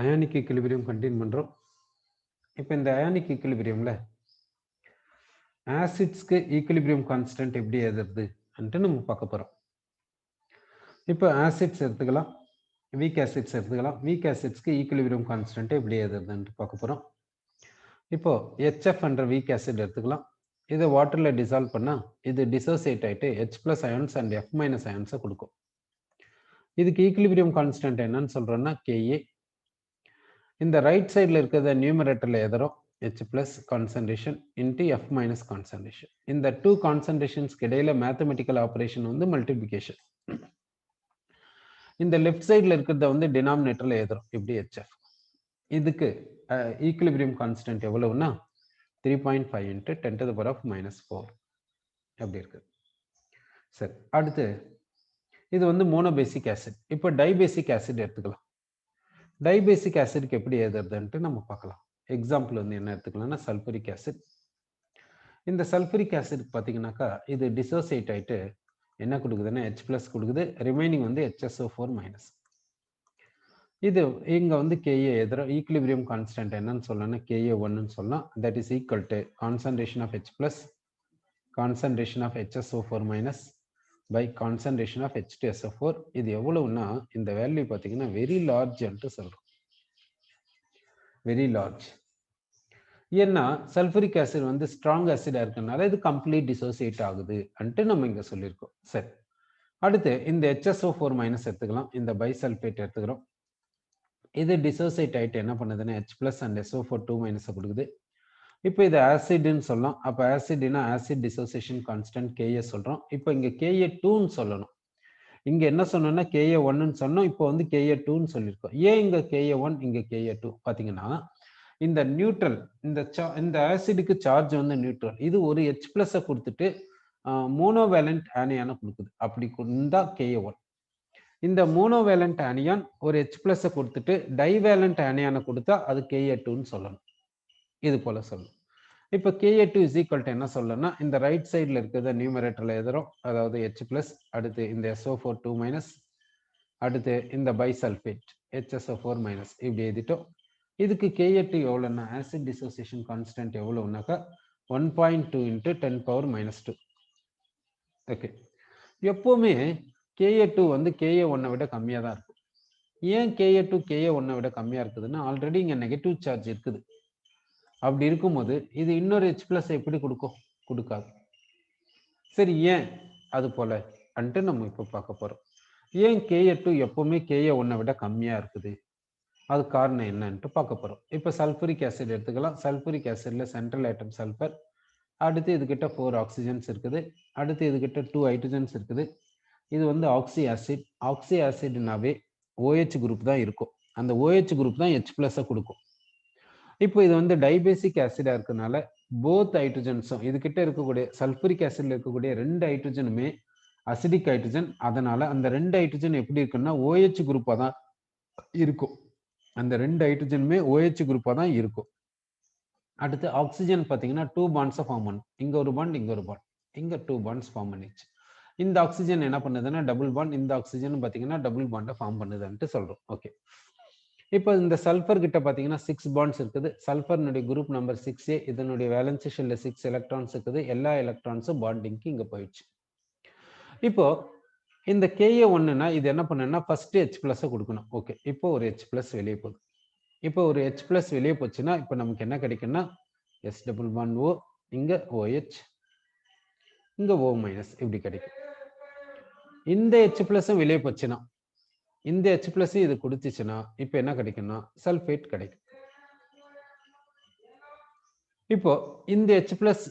Ionic equilibrium continue பண்றோம். இப்போ இந்த அயானிக் ஈக்குலிபிரியம்ல ஆசிட்ஸ்க்கு ஈக்குலிபிரியம் கான்ஸ்டன்ட் எப்படி எழுதுறது நம்ம பார்க்க போறோம். இப்போ ஆசிட்ஸ் எடுத்துக்கலாம், வீக் ஆசிட்ஸ் எடுத்துக்கலாம். வீக் ஆசிட்ஸ்க்கு ஈக்குலிபிரியம் கான்ஸ்டன்ட் எப்படி எழுதுறதுன்னு பார்க்க போறோம். இப்போ HF என்ற வீக் ஆசிட் எடுத்துக்கலாம். இதை வாட்டர்ல டிசால்வ் பண்ணா இது டிசோசியேட் ஆயிட்டு H+ அயான்ஸ் அண்ட் F- அயான்ஸை கொடுக்கும். இதுக்கு ஈக்குலிபிரியம் கான்ஸ்டன்ட் என்னன்னு சொல்றோம்னா Ka. இந்த ரைட் சைடில் இருக்கிறத நியூமரேட்டரில் எதரும் H+ concentration into F- concentration. இந்த டூ கான்சன்ட்ரேஷன்ஸ்க்கு இடையில மேத்தமெட்டிக்கல் ஆப்ரேஷன் வந்து மல்டிப்ளிகேஷன். இந்த லெஃப்ட் சைடில் இருக்கிறத வந்து டினாமினேட்டரில் எதரும் இப்படி HF. இதுக்கு ஈக்குலிபிரியம் கான்ஸ்டன்ட் எவ்வளவுன்னா 3.5 × 10⁻⁻⁴ அப்படி இருக்குது. சரி, அடுத்து இது வந்து மோனோபேசிக் ஆசிட். இப்போ டைபேசிக் ஆசிட் எடுத்துக்கலாம். டைபேசிக் ஆசிட்க்கு எப்படி எழுதுறதுன்ட்டு நம்ம பார்க்கலாம். எக்ஸாம்பிள் வந்து என்ன எடுத்துக்கலாம்னா சல்ஃபரிக் ஆசிட். இந்த சல்ஃபரிக் ஆசிட் பார்த்தீங்கன்னாக்கா இது டிசோசியேட் ஆயிட்டு என்ன கொடுக்குதுன்னா H+ கொடுக்குது, ரிமைனிங் வந்து HSO4-. இது இங்க வந்து Ka எதிர ஈக்குலிபிரியம் கான்ஸ்டன்ட் என்னன்னு சொல்லணும்னா Ka1ன்னு சொல்லலாம். That is equal to concentration of H+ concentration of HSO4- by concentration of H2SO4. இது எவ்வளவுன்னா இந்த வேல்யூ பார்த்தீங்கன்னா வெரி லார்ஜ் என்று சொல்றோம். Very large. ஏன்னா சல்ஃபரிக் ஆசிட் வந்து ஸ்ட்ராங் ஆசிடா இருக்கனால இது கம்ப்ளீட் டிசோசியேட் ஆகுது அன்ட்டு நம்ம இங்க சொல்லியிருக்கோம். சரி, அடுத்து இந்த HSO4- எடுத்துக்கலாம். இந்த பைசல்ஃபேட் எடுத்துக்கிறோம். இது டிசோசியேட் ஆயிட்டு என்ன பண்ணுதுன்னா H+ அண்ட் SO4 2- கொடுக்குது. இப்போ இது ஆசிட்னு சொல்லலாம். அப்போ ஆசிட்னா ஆசிட் டிசோசியேஷன் கான்ஸ்டன்ட் Ka சொல்றோம். இப்போ இங்க Ka2ன்னு சொல்லணும். இங்க என்ன சொன்னோம்னா Ka1ன்னு சொன்னோம். இப்போ வந்து Ka2ன்னு சொல்லியிருக்கோம். ஏன் இங்க Ka1 இங்க Ka2 பாத்தீங்கன்னா இந்த நியூட்ரல் இந்த ஆசிடுக்கு சார்ஜ் வந்து நியூட்ரல். இது ஒரு H+ கொடுத்துட்டு மோனோவேலண்ட் ஆனியான கொடுக்குது. அப்படி இருந்தா Ka1. இந்த மோனோவேலண்ட் ஆனியான் ஒரு H+ கொடுத்துட்டு டைவேலண்ட் ஆனியான கொடுத்தா அது Ka2ன்னு சொல்லணும். இது போல சொல்லணும். இப்போ Ka2 இஸ் ஈக்குவல் டு என்ன சொல்லணும்னா இந்த ரைட் சைடில் இருக்கிறத நியூமரேட்டர்ல எழுதுறோம். அதாவது H+, அடுத்து இந்த SO4 2-, அடுத்து இந்த பைசல்ஃபேட் HSO4-. இப்படி எழுதிட்டோம். இதுக்கு Ka2 எவ்வளோன்னா ஆசிட் டிசோசியேஷன் கான்ஸ்டன்ட் எவ்வளோனாக்கா 1.2 × 10⁻². ஓகே, எப்பவுமே Ka2 வந்து Ka1 விட கம்மியாக தான் இருக்கும். ஏன் Ka2 Ka1 விட கம்மியாக இருக்குதுன்னா ஆல்ரெடி இங்கே நெகட்டிவ் சார்ஜ் இருக்குது. அப்படி இருக்கும்போது இது இன்னொரு H+ எப்படி கொடுக்காது. சரி, ஏன் அது போல அன்ட்டு நம்ம இப்போ பார்க்க போறோம். ஏன் Ka2 எப்பவுமே Ka1 விட கம்மியா இருக்குது, அது காரணம் என்னன்ட்டு பார்க்க போறோம். இப்போ சல்ஃபரிக் ஆசிட் எடுத்துக்கலாம். சல்ஃபரிக் ஆசிட்ல சென்ட்ரல் ஆட்டம் சல்ஃபர். அடுத்து இதுகிட்ட 4 ஆக்சிஜன்ஸ் இருக்குது. அடுத்து இதுகிட்ட 2 ஹைட்ரஜன்ஸ் இருக்குது. இது வந்து ஆக்சி ஆசிட். ஆக்சி ஆசிட்னாவே OH குரூப் தான் இருக்கும். அந்த OH குரூப் தான் H+ கொடுக்கும். இப்போ இது வந்து டைபேசிக் ஆசிடா இருக்கனால போத் ஹைட்ரஜன்ஸும் இதுகிட்ட இருக்கக்கூடிய சல்ஃபரிக் ஆசிட்ல இருக்கக்கூடிய 2 ஹைட்ரஜனுமே அசிடிக் ஹைட்ரஜன். அதனால அந்த 2 ஹைட்ரஜன் எப்படி இருக்குன்னா OH குரூப்பா தான் இருக்கும். அந்த 2 ஹைட்ரஜனுமே OH குரூப்பா தான் இருக்கும். அடுத்து ஆக்சிஜன் பார்த்தீங்கன்னா 2 பாண்ட்ஸை ஃபார்ம் பண்ணும். இங்க ஒரு பாண்ட், இங்க ஒரு பாண்ட், இங்க 2 பாண்ட்ஸ் ஃபார்ம் பண்ணிச்சு. இந்த ஆக்சிஜன் என்ன பண்ணுதுன்னா டபுள் பாண்ட், இந்த ஆக்சிஜன் பார்த்தீங்கன்னா டபுள் பாண்டை ஃபார்ம் பண்ணுதுன்ட்டு சொல்றோம். ஓகே, இப்போ இந்த சல்ஃபர் கிட்ட பார்த்தீங்கன்னா 6 பாண்ட்ஸ் இருக்குது. சல்ஃபர்னுடைய குரூப் நம்பர் 6A. இதனுடைய வேலன்சி ஷெல்ல 6 எலக்ட்ரான்ஸ் இருக்குது. எல்லா எலக்ட்ரான்ஸும் பாண்டிங்க்கு இங்க போயிடுச்சு. இப்போ இந்த Ka1னா இது என்ன பண்ணுன்னா ஃபர்ஸ்ட் H+ கொடுக்கணும். ஓகே, இப்போ ஒரு H+ வெளியே போகுது. இப்போ ஒரு H+ வெளியே போச்சுன்னா இப்போ நமக்கு என்ன கிடைக்கும்னா S+O, இங்க OH, இங்க O- இப்படி கிடைக்கும். இந்த H+ வெளியே போச்சுன்னா இந்த H+ இது கொடுத்துச்சுன்னா இப்போ என்ன கிடைக்கும்னா சல்ஃபேட் கிடைக்கும். இப்போ இந்த H+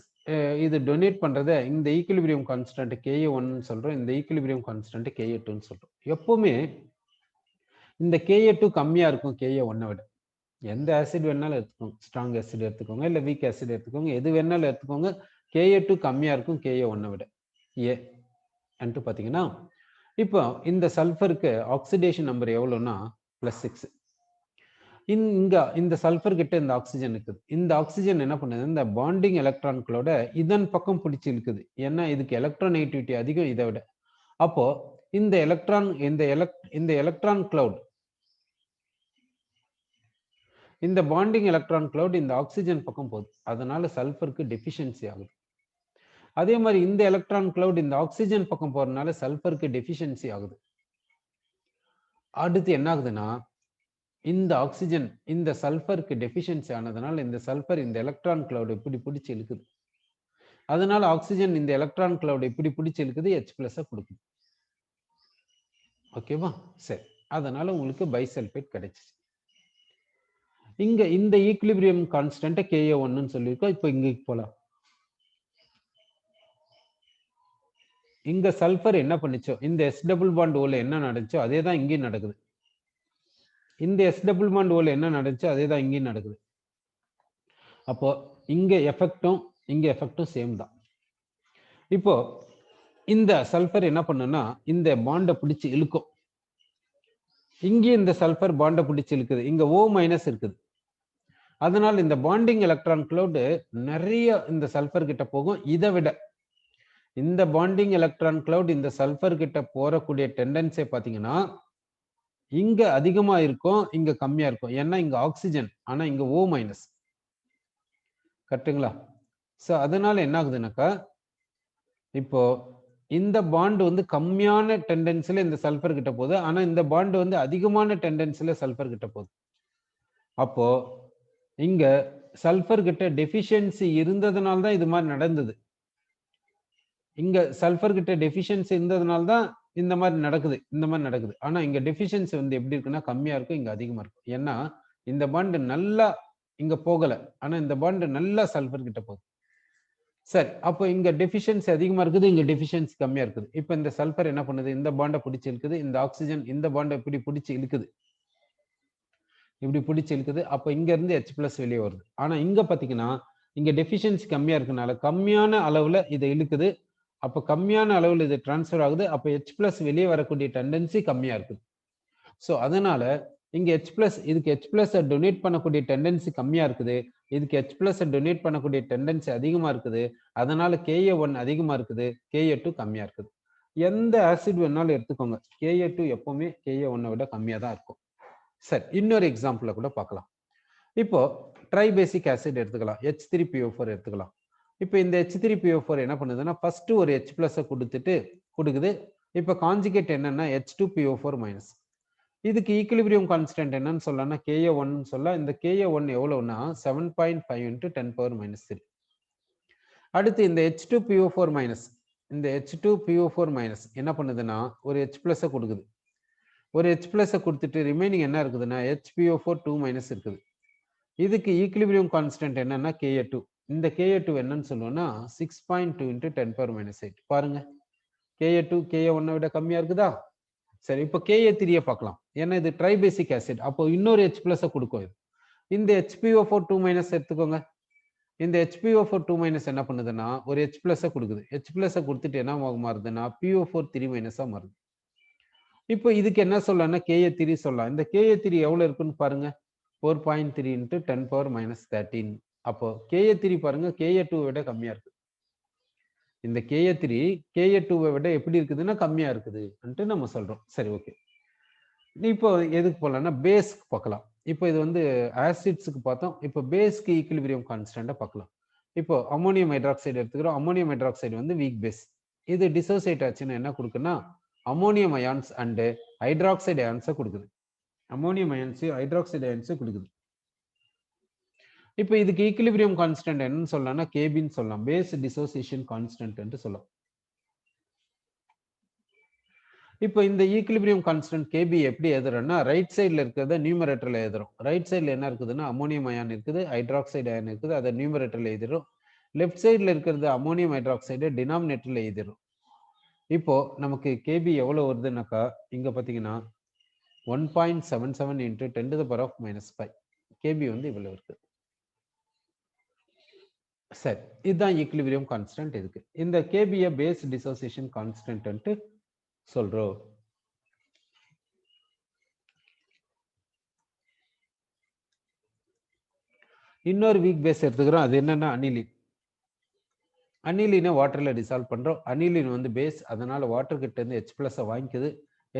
இது டொனேட் பண்றத இந்த ஈக்குலிபிரியம் கான்ஸ்டன்ட் Ka1ன்னு சொல்றோம். இந்த ஈக்குலிபிரியம் கான்ஸ்டன்ட் Ka2ன்னு சொல்றோம். எப்பவுமே இந்த Ka2 கம்மியா இருக்கும் Ka1 விட. எந்த ஆசிட் வேணாலும் எடுத்துக்கோங்க, ஸ்ட்ராங் ஆசிட் எடுத்துக்கோங்க, இல்ல வீக் ஆசிட் எடுத்துக்கோங்க, எது வேணாலும் எடுத்துக்கோங்க, Ka2 கம்மியா இருக்கும் Ka1 விட. ஏன் அன்ட்டு பாத்தீங்கன்னா இப்போ இந்த சல்ஃபருக்கு ஆக்சிடேஷன் நம்பர் எவ்வளவுன்னா +6. இங்க இந்த சல்ஃபர் கிட்ட இந்த ஆக்சிஜன் இருக்குது. இந்த ஆக்சிஜன் என்ன பண்ணுது, இந்த பாண்டிங் எலக்ட்ரான்களோட இதன் பக்கம் பிடிச்சி இழுக்குது. ஏன்னா இதுக்கு எலக்ட்ரானெகட்டிவிட்டி அதிகம் இதை விட. அப்போ இந்த எலக்ட்ரான் கிளவுட் இந்த பாண்டிங் எலக்ட்ரான் கிளவுட் இந்த ஆக்சிஜன் பக்கம் போகுது, அதனால சல்ஃபருக்கு டெஃபிஷியன்சி ஆகுது. அதே மாதிரி இந்த எலக்ட்ரான் கிளவுட் இந்த ஆக்சிஜன் பக்கம் போறதுனால சல்ஃபருக்கு டெஃபிஷியன்சி ஆகுது. அடுத்து என்ன ஆகுதுன்னா, இந்த ஆக்சிஜன் இந்த சல்ஃபருக்கு டெஃபிஷியன்சி ஆனதுனால இந்த சல்ஃபர் இந்த எலக்ட்ரான் கிளவுட் இப்படி பிடிச்சி இழுக்குது. அதனால ஆக்சிஜன் இந்த எலக்ட்ரான் கிளவுட் இப்படி பிடிச்சி இழுக்குது, H+ கொடுக்குது. ஓகேவா? சரி, அதனால உங்களுக்கு பைசல்ஃபேட் கிடைச்சிச்சு. இங்க இந்த ஈக்லிபிரியம் கான்ஸ்டன்ட் Ka1ன்னு சொல்லியிருக்கோம். இப்போ இங்க போலாம். இங்க சல்ஃபர் என்ன பண்ணுச்சோ, இந்த S டபுள் பாண்ட் ஓல என்ன நடந்துச்சோ அதே தான் இங்கேயும் நடக்குது. இந்த S டபுள் பாண்ட் ஓல என்ன நடந்துச்சோ அதே தான் இங்கேயும் நடக்குது. அப்போ இங்க எஃபெக்டும் சேம் தான். இப்போ இந்த சல்ஃபர் என்ன பண்ணுன்னா இந்த பாண்டை பிடிச்சு இழுக்கும். இங்கே இந்த சல்ஃபர் பாண்டை பிடிச்சு இழுக்குது. இங்க O- இருக்குது. அதனால் இந்த பாண்டிங் எலக்ட்ரான் கிளவுட் நிறைய இந்த சல்ஃபர் கிட்ட போகும். இதை விட இந்த பாண்டிங் எலக்ட்ரான் கிளவுட் இந்த சல்ஃபர் கிட்ட போறக்கூடிய டெண்டன்சி பாத்தீங்கன்னா இங்க அதிகமா இருக்கும், இங்க கம்மியா இருக்கும். ஏன்னா இங்க ஆக்சிஜன், ஆனா இங்க O-. கரெக்டுங்களா? சோ அதனால என்ன ஆகுதுனாக்கா, இப்போ இந்த பாண்ட் வந்து கம்மியான டெண்டன்சில இந்த சல்ஃபர் கிட்ட போகுது, ஆனா இந்த பாண்ட் வந்து அதிகமான டெண்டன்சில சல்ஃபர் கிட்ட போகுது. அப்போ இங்க சல்ஃபர் கிட்ட டெஃபிஷியன்சி இருந்ததுனால தான் இது மாதிரி நடந்தது. இங்க சல்ஃபர் கிட்ட டெஃபிஷியன்சி இருந்ததுனால தான் இந்த மாதிரி நடக்குது. ஆனா இங்க டெஃபிஷியன்சி வந்து எப்படி இருக்குன்னா கம்மியா இருக்கும், இங்க அதிகமா இருக்கும். ஏன்னா இந்த பாண்ட் நல்லா இங்க போகல, ஆனா இந்த பாண்ட் நல்லா சல்ஃபர் கிட்ட போகுது. சரி, அப்போ இங்க டெஃபிஷியன்சி அதிகமா இருக்குது, இங்க டெஃபிஷியன்சி கம்மியா இருக்குது. இப்போ இந்த சல்ஃபர் என்ன பண்ணுது, இந்த பாண்டை பிடிச்சி இழுக்குது, இந்த ஆக்சிஜன் இந்த பாண்டை இப்படி பிடிச்சி இழுக்குது, இப்படி பிடிச்சி இழுக்குது. அப்போ இங்க இருந்து H+ வெளியே வருது. ஆனா இங்க பாத்தீங்கன்னா இங்க டெஃபிஷியன்சி கம்மியா இருக்கனால கம்மியான அளவுல இதை இழுக்குது. அப்ப கம்மியான அளவில் இது டிரான்ஸ்ஃபர் ஆகுது. அப்ப H+ வெளியே வரக்கூடிய டெண்டன்சி கம்மியா இருக்குது. ஸோ அதனால இங்க H+ இதுக்கு H+ டொனேட் பண்ணக்கூடிய டெண்டன்சி கம்மியா இருக்குது, இதுக்கு H+ டொனேட் பண்ணக்கூடிய டெண்டன்சி அதிகமா இருக்குது. அதனால Ka1 அதிகமா இருக்குது, Ka2 கம்மியா இருக்குது. எந்த ஆசிட் வேணாலும் எடுத்துக்கோங்க, Ka2 எப்பவுமே Ka1 விட கம்மியா தான் இருக்கும். சரி, இன்னொரு எக்ஸாம்பிள கூட பார்க்கலாம். இப்போ ட்ரைபேசிக் ஆசிட் எடுத்துக்கலாம், H3PO4 எடுத்துக்கலாம். இப்போ இந்த H3PO4 என்ன பண்ணுதுன்னா ஃபர்ஸ்ட் ஒரு H+ கொடுக்குது. இப்போ கான்ஜுகேட் என்னன்னா H2PO4-. இதுக்கு ஈக்குலிபிரியம் கான்ஸ்டன்ட் என்னன்னு சொல்லலாம்னா Ka1 சொல்லலாம். இந்த Ka1 எவ்வளவுன்னா 7.5 × 10⁻³ அடுத்து இந்த H2PO4-, இந்த H2PO4- என்ன பண்ணுதுன்னா ஒரு H+ கொடுக்குது. ஒரு H+ கொடுத்துட்டு ரிமைனிங் என்ன இருக்குதுன்னா HPO4 2- இருக்குது. இதுக்கு ஈக்குலிபிரியம் கான்ஸ்டன்ட் என்னன்னா Ka2. இந்த Ka2 என்னன்னு சொல்லுவோம்னா 6.2 × 10⁻8. பாருங்க, Ka2 Ka1 விட கம்மியா இருக்குதா? சரி, இப்போ Ka3 பார்க்கலாம். ஏன்னா இது ட்ரைபேசிக் ஆசிட், அப்போ இன்னொரு H+ கொடுக்கும். இது இந்த HPO4 2- எடுத்துக்கோங்க. இந்த HPO4 2- என்ன பண்ணுதுன்னா ஒரு H+ கொடுக்குது. H+ கொடுத்துட்டு என்ன மாறுதுன்னா PO4 3- மாறுது. இப்போ இதுக்கு என்ன சொல்லலாம்னா Ka3 சொல்லலாம். இந்த Ka3 எவ்வளவு இருக்குன்னு பாருங்க, 4.3 × 10⁻13. அப்போ Ka3 பாருங்க Ka2 விட கம்மியா இருக்கு. இந்த Ka3 Ka2 விட எப்படி இருக்குதுன்னா கம்மியா இருக்குதுன்ட்டு நம்ம சொல்றோம். சரி, ஓகே. இப்போ எதுக்கு போலாம்னா பேஸ்க்கு பார்க்கலாம். இப்போ இது வந்து ஆசிட்ஸ்க்கு பார்த்தோம். இப்போ பேஸ்க்கு ஈக்குலிபிரியம் கான்ஸ்டன்ட்டை பார்க்கலாம். இப்போ அம்மோனியம் ஹைட்ராக்சைடு எடுத்துக்கிறோம். அம்மோனியம் ஹைட்ராக்சைடு வந்து வீக் பேஸ். இது டிசோசியேட் ஆச்சுன்னா என்ன கொடுக்குன்னா அம்மோனியம் அயான்ஸ் அண்ட் ஹைட்ராக்சைடு அயான்ஸை கொடுக்குது. அம்மோனியம் அயான்ஸ் ஹைட்ராக்சைடு அயான்ஸ் கொடுக்குது. இப்போ இதுக்கு ஈக்குலிபிரியம் கான்ஸ்டன்ட் என்னன்னு சொல்லலாம்னா Kbன்னு சொல்லலாம். பேஸ் டிசோசியேஷன் கான்ஸ்டன்ட் சொல்லலாம். இப்போ இந்த ஈக்குலிபிரியம் கான்ஸ்டன்ட் Kb எப்படி எழுதுறோம்னா ரைட் சைடில் இருக்கிறத நியூமரேட்டர்ல எழுதுறோம். ரைட் சைடில் என்ன இருக்குதுன்னா அம்மோனியம் அயான் இருக்குது, ஹைட்ராக்சைடு அயான் இருக்குது, அதை நியூமரேட்டர்ல எழுதிடும். லெஃப்ட் சைடில் இருக்கிறது அம்மோனியம் ஹைட்ராக்சைடு டினாமினேட்டர்ல எழுதிடும். இப்போ நமக்கு Kb எவ்வளவு வருதுன்னாக்கா இங்க பாத்தீங்கன்னா 1.77 × 10⁻⁵. Kb வந்து இவ்வளவு இருக்கு. சரி, இதுதான் ஈக்குலிபிரியம் கான்ஸ்டன்ட். இதுக்கு இந்த Kb பேஸ் டிசோசியேஷன் கான்ஸ்டன்ட் சொல்றோம். இன்னொரு வீக் பேஸ் எடுத்துக்கிறோம். அது என்னன்னா அனிலின். அனிலினை வாட்டர்ல டிசால்வ் பண்றோம். அனிலின் வந்து பேஸ், அதனால வாட்டர் கிட்ட இருந்து H+ வாங்கிக்குது.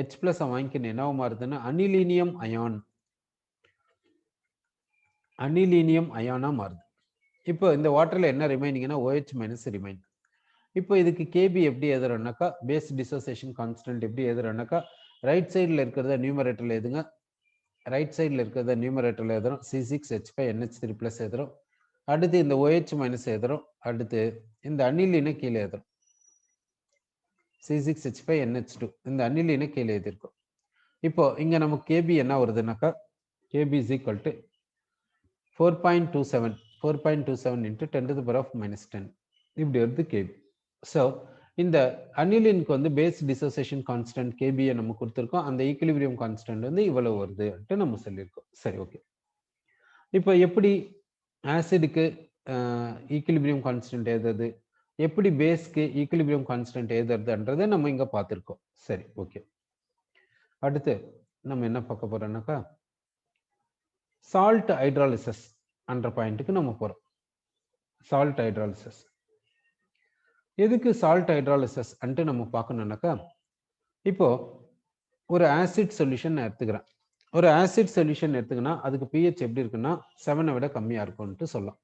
H+ வாங்கிக்கின்னு என்ன மாறுதுன்னா அனிலீனியம் அயான். அனிலீனியம் அயானா மாறுது. இப்போ இந்த வாட்டர்ல என்ன ரிமைனிங்னா OH மைனஸ் ரிமைன். இப்போ இதுக்கு கேபி எப்படி எழுதுறோம்னாக்கா பேஸ் டிசோசியேஷன் கான்ஸ்டன்ட் எப்படி எழுதுறோம்னாக்கா ரைட் சைடில் இருக்கிறத நியூமரேட்டர்ல எழுதுங்க. ரைட் சைடில் இருக்கிறத நியூமரேட்டர்ல எழுதுறோம். C6H5NH3 பிளஸ் எழுதுறோம். அடுத்து இந்த OH மைனஸ் எழுதுறோம். அடுத்து இந்த அனிலினை கீழே எழுதுறோம். C6H5NH2 இந்த அனிலினை கீழே எழுதியிருக்கோம். இப்போ இங்க நமக்கு கேபி என்ன வருதுனாக்கா Kb is equal to 4.27 into 10 to the power of minus 10 இப்படி வருது கேபி. ஸோ இந்த அனிலினுக்கு வந்து பேஸ் டிசோசியேஷன் கான்ஸ்டன்ட் கேபியை நம்ம கொடுத்துருக்கோம். அந்த ஈக்குலிபிரியம் கான்ஸ்டன்ட் வந்து இவ்வளவு வருதுன்ட்டு நம்ம சொல்லியிருக்கோம். சரி, ஓகே. இப்போ எப்படி ஆசிடுக்கு ஈக்குலிபிரியம் கான்ஸ்டன்ட் எழுதுறது, எப்படி பேஸ்க்கு ஈக்குலிபிரியம் கான்ஸ்டன்ட் எழுதுறதுன்றதை நம்ம இங்க பார்த்துருக்கோம். சரி, ஓகே. அடுத்து நம்ம என்ன பார்க்க போறோம்னாக்கா சால்ட் ஹைட்ராலிசிஸ் என்ற பாயிண்ட்டுக்கு நம்ம போறோம். சால்ட் ஹைட்ராலிசிஸ் எதுக்கு சால்ட் ஹைட்ராலிசிஸ் அன்ட்டு நம்ம பார்க்கணும்னாக்கா இப்போ ஒரு ஆசிட் சொல்யூஷன் எடுத்துக்கிறேன். ஒரு ஆசிட் சொல்யூஷன் எடுத்துக்கினா அதுக்கு pH எப்படி இருக்குன்னா 7 விட கம்மியா இருக்கும்னு சொல்லலாம்.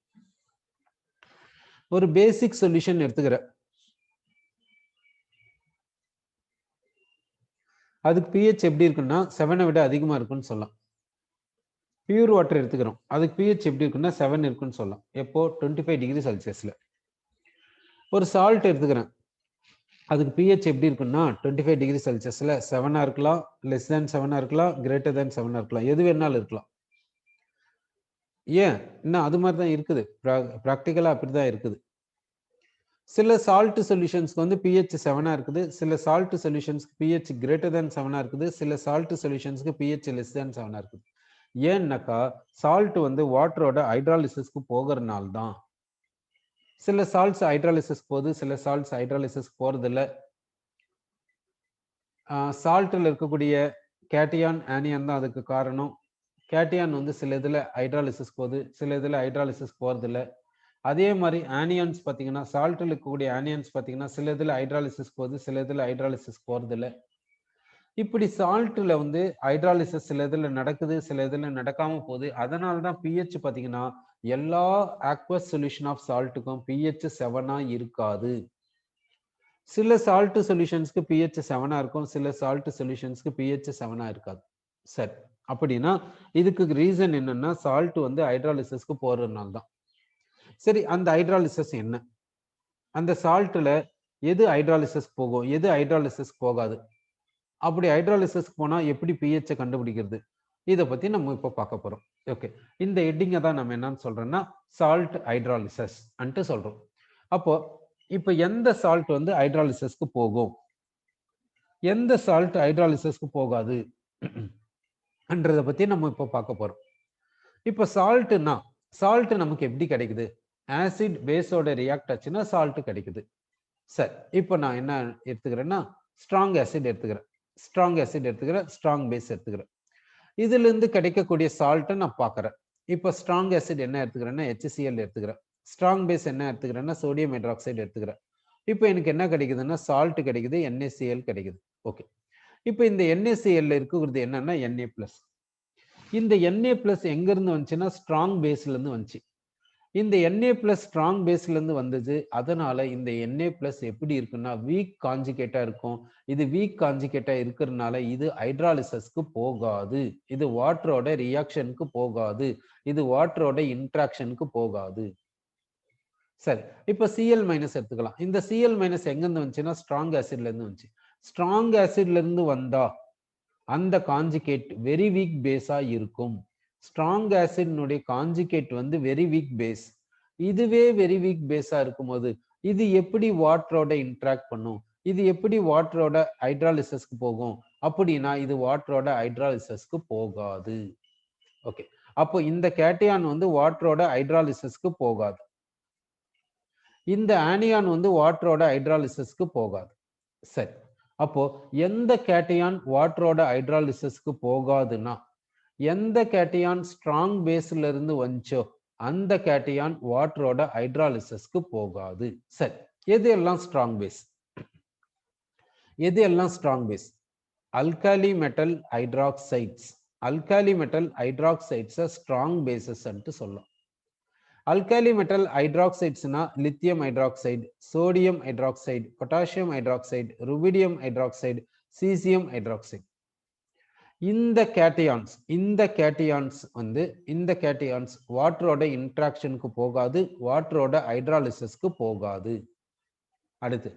ஒரு பேசிக் சொல்யூஷன் எடுத்துக்கிறேன், அதுக்கு pH எப்படி இருக்குன்னா 7 விட அதிகமா இருக்குன்னு சொல்லலாம். பியூர் வாட்டர் எடுத்துக்கிறோம், அதுக்கு pH எப்படி இருக்குன்னா 7 இருக்குன்னு சொல்லலாம். எப்போ 25 டிகிரி செல்சியஸ்ல. ஒரு சால்ட் எடுத்துக்கிறேன், அதுக்கு pH எப்படி இருக்குன்னா 25 டிகிரி செல்சியஸ்ல 7 இருக்கலாம், லெஸ் தேன் 7 இருக்கலாம், கிரேட்டர் தேன் 7 இருக்கலாம், எது வேணாலும் இருக்கலாம். ஏன் இன்னும் அது மாதிரி தான் இருக்குது, ப்ராக்டிக்கலா அப்படிதான் இருக்குது. சில சால்ட் சொல்யூஷன்ஸ்க்கு வந்து pH 7 இருக்குது, சில சால்ட் சொல்யூஷன்ஸ்க்கு pH கிரேட்டர் தேன் 7 இருக்குது, சில சால்ட் சொல்யூஷன்ஸ்க்கு pH லெஸ் தேன் 7 இருக்குது. ஏன்னாக்கா சால்ட் வந்து வாட்டரோட ஹைட்ராலிசிஸ்க்கு போகிறதுனால தான். சில சால்ட்ஸ் ஹைட்ராலிசிஸ் போகுது, சில சால்ட்ஸ் ஹைட்ராலிசிஸ் போறது இல்லை. சால்ட்டில் இருக்கக்கூடிய கேட்டியான் ஆனியான் தான் அதுக்கு காரணம். கேட்டியான் வந்து சில இதில் ஹைட்ராலிசிஸ் போகுது, சில இதில் ஹைட்ராலிசிஸ் போகிறது இல்லை. அதே மாதிரி ஆனியான்ஸ் பார்த்தீங்கன்னா சால்ட்டில் இருக்கக்கூடிய ஆனியான்ஸ் பார்த்தீங்கன்னா சில இதில் ஹைட்ராலிசிஸ் போகுது, சில இதில் ஹைட்ராலிசிஸ் போகிறது இல்லை. இப்படி சால்ட்டில் வந்து ஹைட்ராலிசிஸ் சில இதில் நடக்குது, சில இதில் நடக்காம போகுது. அதனால தான் pH பார்த்தீங்கன்னா எல்லா ஆக்வஸ் சொல்யூஷன் ஆஃப் சால்ட்டுக்கும் pH 7 இருக்காது. சில சால்ட் சொல்யூஷன்ஸ்க்கு pH 7 இருக்கும், சில சால்ட் சொல்யூஷன்ஸ்க்கு pH 7 இருக்காது. சரி, அப்படின்னா இதுக்கு ரீசன் என்னன்னா சால்ட் வந்து ஹைட்ராலிசிஸ்க்கு போறதுனால தான். சரி, அந்த ஹைட்ராலிசிஸ் என்ன, அந்த சால்ட்ல எது ஹைட்ராலிசிஸ் போகும், எது ஹைட்ராலிசிஸ் போகாது, அப்படி ஹைட்ராலிசிஸ் போனா எப்படி pH கண்டுபிடிக்கிறது, இதை பத்தி நம்ம இப்போ பார்க்க போறோம். ஓகே, இந்த ஹெட்டிங்கை தான் நம்ம என்னன்னு சொல்றோம்னா சால்ட் ஹைட்ராலிசிஸ் அன்ட்டு சொல்றோம். அப்போ இப்போ எந்த சால்ட் வந்து ஹைட்ராலிசிஸ்க்கு போகும், எந்த சால்ட் ஹைட்ராலிசிஸ்க்கு போகாது என்றதை பத்தி நம்ம இப்போ பார்க்க போறோம். இப்போ சால்ட்னா சால்ட் நமக்கு எப்படி கிடைக்குது, ஆசிட் பேஸோட ரியாக்ட் ஆச்சுன்னா சால்ட் கிடைக்குது. சரி, இப்போ நான் என்ன எடுத்துக்கிறேன்னா ஸ்ட்ராங் ஆசிட் எடுத்துக்கிறேன், ஸ்ட்ராங் பேஸ் எடுத்துக்கிறேன். இதுல இருந்து கிடைக்கக்கூடிய சால்ட்டை நான் பார்க்கறேன். இப்போ ஸ்ட்ராங் ஆசிட் என்ன எடுத்துக்கிறேன்னா HCl எடுத்துக்கிறேன், ஸ்ட்ராங் பேஸ் என்ன எடுத்துக்கிறேன்னா சோடியம் ஹைட்ராக்சைடு எடுத்துக்கிறேன். இப்போ எனக்கு என்ன கிடைக்குதுன்னா சால்ட் கிடைக்குது, NaCl கிடைக்குது. ஓகே, இப்போ இந்த NaCl இருக்கிறது என்னன்னா Na+. இந்த Na+ எங்க இருந்து வந்துச்சுன்னா ஸ்ட்ராங் பேஸ்ல இருந்து வந்துச்சு. இந்த Na+ ஸ்ட்ராங் பேஸ்ல இருந்து வந்தது. அதனால இந்த Na+ எப்படி இருக்குன்னா வீக் கான்ஜுகேட்டா இருக்கும். இது வீக் கான்ஜுகேட்டா இருக்கிறதுனால இது ஹைட்ராலிசிஸ்க்கு போகாது, இது வாட்டரோட ரியாக்ஷனுக்கு போகாது, இது வாட்டரோட இன்ட்ராக்ஷனுக்கு போகாது. சரி, இப்போ Cl- எடுத்துக்கலாம். இந்த Cl- எங்க இருந்து வந்துச்சுன்னா ஸ்ட்ராங் ஆசிட்ல இருந்து வந்துச்சு. ஸ்ட்ராங் ஆசிட்ல இருந்து வந்தா அந்த கான்ஜுகேட் வெரி வீக் பேஸா இருக்கும். ஸ்ட்ராங் ஆசிட்னுடைய கான்ஜுகேட் வந்து வெரி வீக் பேஸ். இதுவே வெரி வீக் பேஸா இருக்கும்போது இது எப்படி வாட்டரோட இன்ட்ராக்ட் பண்ணும், இது எப்படி வாட்டரோட ஹைட்ராலிசிஸ்க்கு போகும் அப்படின்னா இது வாட்டரோட ஹைட்ராலிசிஸ்க்கு போகாது. ஓகே, அப்போ இந்த கேட்டியான் வந்து வாட்டரோட ஹைட்ராலிசிஸ்க்கு போகாது, இந்த ஆனியான் வந்து வாட்டரோட ஹைட்ராலிசிஸ்க்கு போகாது. சரி, அப்போ எந்த கேட்டியான் வாட்டரோட ஹைட்ராலிசிஸ்க்கு போகாதுன்னா எந்த கேட்டியான் ஸ்ட்ராங் பேஸ்ல இருந்து வந்துச்சோ அந்த கேட்டியான் வாட்டரோட ஹைட்ராலிசிஸ்க்கு போகாது. சரி, எது எல்லாம் ஸ்ட்ராங் பேஸ், எது எல்லாம் strong base, alkali metal hydroxides alkali metal hydroxides strong bases சொல்லலாம். அல்காலி மெட்டல் ஹைட்ராக்சைட்ஸ்னா lithium hydroxide, sodium hydroxide, potassium hydroxide, rubidium hydroxide, caesium hydroxide. இந்த கேட்டியான்ஸ் வாட்டரோட இன்ட்ராக்ஷனுக்கு போகாது, வாட்டரோட ஹைட்ராலிசிஸ்க்கு போகாது. அடுத்து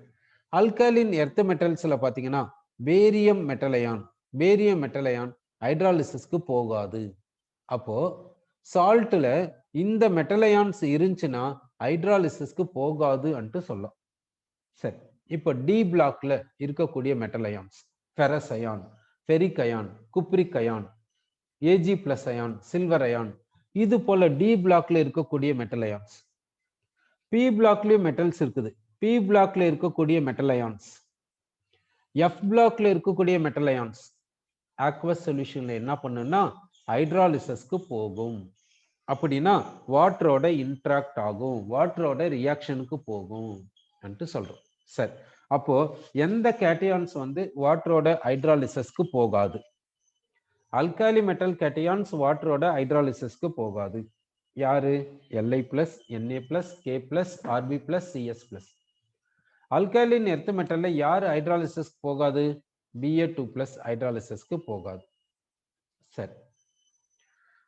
அல்காலின் எர்த் மெட்டல்ஸ்ல பாத்தீங்கன்னா பேரியம் மெட்டலையான் ஹைட்ராலிசிஸ்க்கு போகாது. அப்போ சால்ட்ல இந்த மெட்டலையான்ஸ் இருந்துச்சுன்னா ஹைட்ராலிசிஸ்க்கு போகாது சொல்லலாம். சரி, இப்போ டி பிளாக்ல இருக்கக்கூடிய metal ions ferrous ion, ferric ion, cupric ion, Ag plus ion, silver ion, இது போல டி பிளாக்ல இருக்கக்கூடிய மெட்டலையான்ஸ். பி பிளாக்லயும் மெட்டல்ஸ் இருக்குது. பி பிளாக்ல இருக்கக்கூடிய மெட்டலையான்ஸ், எஃப் பிளாக்ல இருக்கக்கூடிய மெட்டலையான்ஸ் ஆக்வஸ் சொல்யூஷன்ல என்ன பண்ணுன்னா ஹைட்ராலிசிஸ்க்கு போகும். அப்படின்னா வாட்டரோட இன்ட்ராக்ட் ஆகும், வாட்டரோட ரியாக்ஷனுக்கு போகும் சொல்றோம். சரி, அப்போ எந்த கேட்டியான்ஸ் வாட்டரோட ஹைட்ராலிசிஸ்க்கு போகாது? அல்காலி மெட்டல் கேட்டியான்ஸ் வாட்டரோட ஹைட்ராலிசிஸ்க்கு போகாது. யாரு? Li+, Na+, K+, Rb+, Cs+. Alkaline earth மெட்டல்ல யார் ஹைட்ராலிசிஸ்க்கு போகாது? Ba2+ ஹைட்ராலிசிஸ்க்கு போகாது. சரி,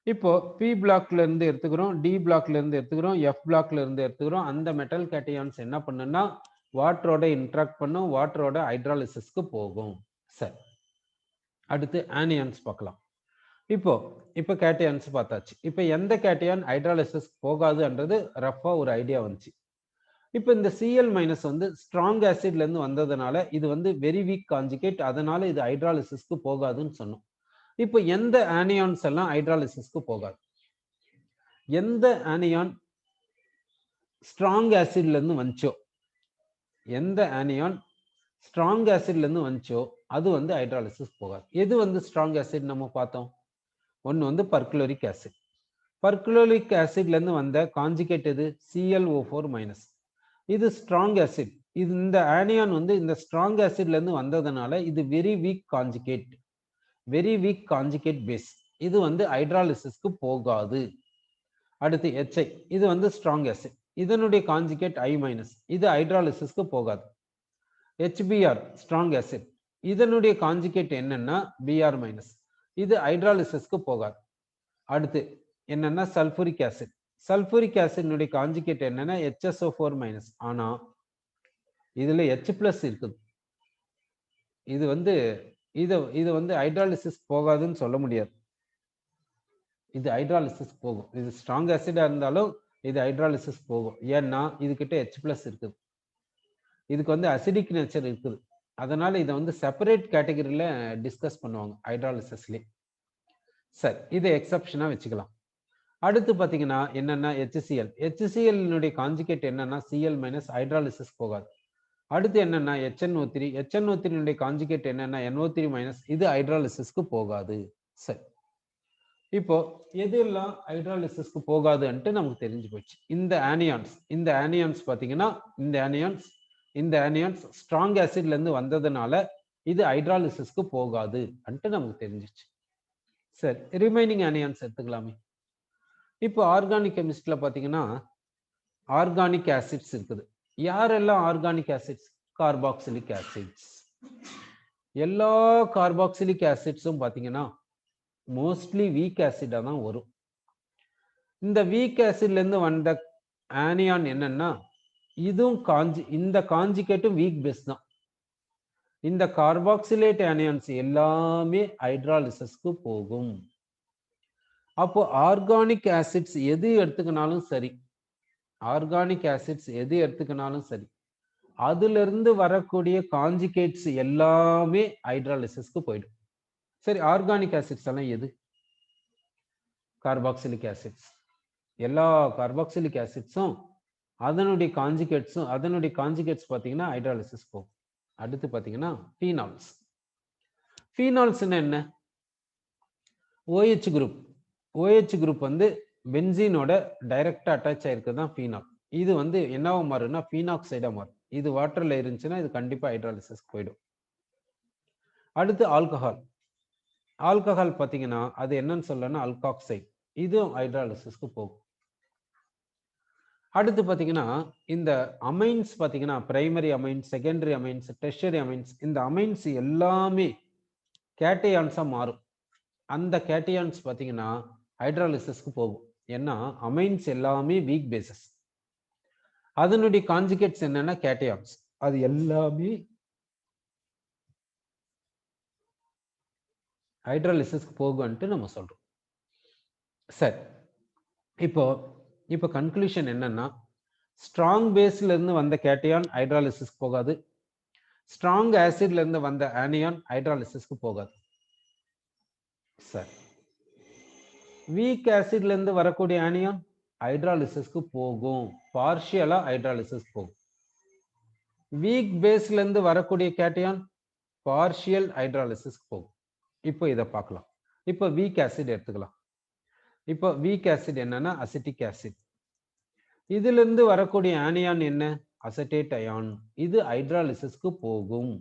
இப்போ பி பிளாக்ல இருந்து எடுத்துக்கிறோம், டி பிளாக்ல இருந்து எடுத்துக்கிறோம், எஃப் பிளாக்ல இருந்து எடுத்துக்கிறோம். அந்த மெட்டல் கேட்டியான்ஸ் என்ன பண்ணுன்னா வாட்டரோட இன்ட்ராக்ட் பண்ணும், வாட்டரோட ஹைட்ராலிசிஸ்க்கு போகும். சரி, அடுத்து ஆனியான்ஸ் பார்க்கலாம். இப்போ கேட்டியான்ஸ் பார்த்தாச்சு. இப்போ எந்த கேட்டியான் ஹைட்ராலிசிஸ் போகாதுன்றது ரஃபா ஒரு ஐடியா வந்துச்சு. இப்போ இந்த Cl- ஸ்ட்ராங் ஆசிட்ல இருந்து வந்ததுனால இது வெரி வீக் கான்ஜுகேட், அதனால இது ஹைட்ராலிசிஸ்க்கு போகாதுன்னு சொன்னோம். இப்போ எந்த ஆனியான்ஸ் எல்லாம் ஹைட்ராலிசிஸ்க்கு போகாது? எந்த ஆனியான் ஸ்ட்ராங் ஆசிட்ல இருந்து வந்துச்சோ, எந்த ஆனியான் ஸ்ட்ராங் ஆசிட்ல இருந்து வந்துச்சோ அது ஹைட்ராலிசிஸ் போகாது. எது ஸ்ட்ராங் ஆசிட் நம்ம பார்த்தோம்? ஒன்னு பர்குளோரிக் ஆசிட். பர்குளோரிக் ஆசிட்ல இருந்து வந்த கான்ஜுகேட் எது? ClO4-. இது ஸ்ட்ராங் ஆசிட். இந்த ஆனியான் இந்த ஸ்ட்ராங் ஆசிட்ல இருந்து வந்ததுனால இது வெரி வீக் கான்ஜுகேட் பேஸ். இது ஹைட்ராலிசிஸ்க்கு போகாது. அடுத்து HI, இது ஸ்ட்ராங் ஆசிட். இதனுடைய கான்ஜுகேட் I-, இது ஹைட்ராலிசிஸ்க்கு போகாது. HBr ஸ்ட்ராங் ஆசிட், இதனுடைய கான்ஜுகேட் என்னன்னா Br-, இது ஹைட்ராலிசிஸ்க்கு போகாது. அடுத்து என்னன்னா சல்பூரிக் ஆசிட். சல்பூரிக் ஆசிட்னுடைய கான்ஜுகேட் என்னன்னா HSO4-. ஆனா இதுல H+ இருக்குது. இது ஹைட்ராலிசிஸ் போகாதுன்னு சொல்ல முடியாது. இது ஹைட்ராலிசிஸ் போகும். இது ஸ்ட்ராங் ஆசிடா இருந்தாலும் இது ஹைட்ராலிசிஸ் போகும். ஏன்னா இதுகிட்ட H+ இருக்குது. இதுக்கு அசிடிக் நேச்சர் இருக்குது. அதனால இதை செப்பரேட் கேட்டகரியில டிஸ்கஸ் பண்ணுவாங்க ஹைட்ராலிசிஸ்ல. சரி, இதை எக்ஸப்ஷனா வச்சுக்கலாம். அடுத்து பாத்தீங்கன்னா என்னன்னா HCl. HCl கான்ஜுகேட் என்னன்னா Cl- ஹைட்ராலிசிஸ் போகாது. அடுத்து என்னன்னா HNO3. HNO3 கான்ஜுகேட் என்னன்னா NO3-, இது ஹைட்ராலிசிஸ்க்கு போகாது. சரி, இப்போ எதெல்லாம் ஹைட்ராலிசிஸ்க்கு போகாதுன்ட்டு நமக்கு தெரிஞ்சு போச்சு. இந்த ஆனியான்ஸ் பாத்தீங்கன்னா இந்த ஆனியான்ஸ் ஸ்ட்ராங் ஆசிட்ல இருந்து வந்ததுனால இது ஹைட்ராலிசிஸ்க்கு போகாது நமக்கு தெரிஞ்சிச்சு. சரி, ரிமைனிங் ஆனியான்ஸ் எடுத்துக்கலாமே. இப்போ ஆர்கானிக் கெமிஸ்ட்ரியில பாத்தீங்கன்னா ஆர்கானிக் ஆசிட்ஸ் இருக்குது. யாரெல்லாம் ஆர்கானிக் ஆசிட்ஸ்? Carboxylic acids. எல்லா கார்பாக்சிலிக் ஆசிட்ஸும் பாத்தீங்கன்னா மோஸ்ட்லி வீக் ஆசிடா தான் வரும். இந்த வீக் ஆசிட்ல இருந்து வந்த ஆனியான் என்னன்னா இதுவும் இந்த கான்ஜுகேட்டும் வீக் பேஸ் தான். இந்த கார்பாக்சிலேட் ஆனியான்ஸ் எல்லாமே ஹைட்ராலிசிஸ்க்கு போகும். அப்போ ஆர்கானிக் ஆசிட்ஸ் எது எடுத்துக்கினாலும் சரி, அதுல இருந்து வரக்கூடிய கான்ஜுகேட்ஸ் எல்லாமே ஹைட்ராலிசிஸ்க்கு போயிடும். சரி, ஆர்கானிக் ஆசிட்ஸ் எல்லாம் எது? Carboxylic acids. எல்லா கார்பாக்சிலிக் ஆசிட்ஸும் அதனுடைய கான்ஜுகேட்ஸ் பாத்தீங்கன்னா ஹைட்ராலிசிஸ் போகும். அடுத்து பாத்தீங்கன்னா ஃபீனால்ஸ் என்ன? OH குரூப் பென்சீனோட டைரக்டா அட்டாச் ஆயிருக்கு தான் ஃபீனால். இது என்னவா மாறும்னா ஃபீனாக்சைடா மாறும். இது வாட்டர்ல இருந்துச்சுன்னா இது கண்டிப்பா ஹைட்ராலிசிஸ் போயிடும். அடுத்து ஆல்கஹால் பார்த்தீங்கன்னா அது என்னன்னு சொல்லணும்னா அல்காக்சைடு, இதுவும் ஹைட்ராலிசிஸ்க்கு போகும். அடுத்து பார்த்தீங்கன்னா இந்த அமைன்ஸ் பார்த்தீங்கன்னா primary amines, secondary amines, tertiary amines, இந்த அமைன்ஸ் எல்லாமே கேட்டையான்ஸா மாறும். அந்த கேட்டையான்ஸ் பார்த்தீங்கன்னா ஹைட்ராலிசிஸ்க்கு போகும். ஏன்னா அமைன்ஸ் எல்லாமே வீக் பேசஸ், அதனுடைய கான்ஜுகேட்ஸ் என்னன்னா கேட்டையான்ஸ், அது எல்லாமே ஹைட்ராலிசிஸ்க்கு போகும்ட்டு நம்ம சொல்றோம். சரி, இப்போ கன்க்ளூஷன் என்னன்னா ஸ்ட்ராங் பேஸ்ல இருந்து வந்த கேட்டையான் ஹைட்ராலிசிஸ்க்கு போகாது, ஸ்ட்ராங் ஆசிட்ல இருந்து வந்த ஆனியான் ஹைட்ராலிசிஸ்க்கு போகாது. சரி, வீக் ஆசிட்ல இருந்து வரக்கூடிய ஆனியான் ஹைட்ராலிசிஸ்க்கு போகும், பார்ஷியலா ஹைட்ராலிசிஸ் போகும். வீக் பேஸ்ல இருந்து வரக்கூடிய கேட்டையான் பார்ஷியல் ஹைட்ராலிசிஸ்க்கு போகும். இப்போ இதை பார்க்கலாம். இப்போ வீக் ஆசிட் எடுத்துக்கலாம். இப்போ வீக் ஆசிட் என்னன்னா அசிட்டிக் ஆசிட், இதுல இருந்து வரக்கூடிய ஆனியான் என்ன அசட்டேட் அயான், இது ஹைட்ராலிசிஸ்க்கு போகும்.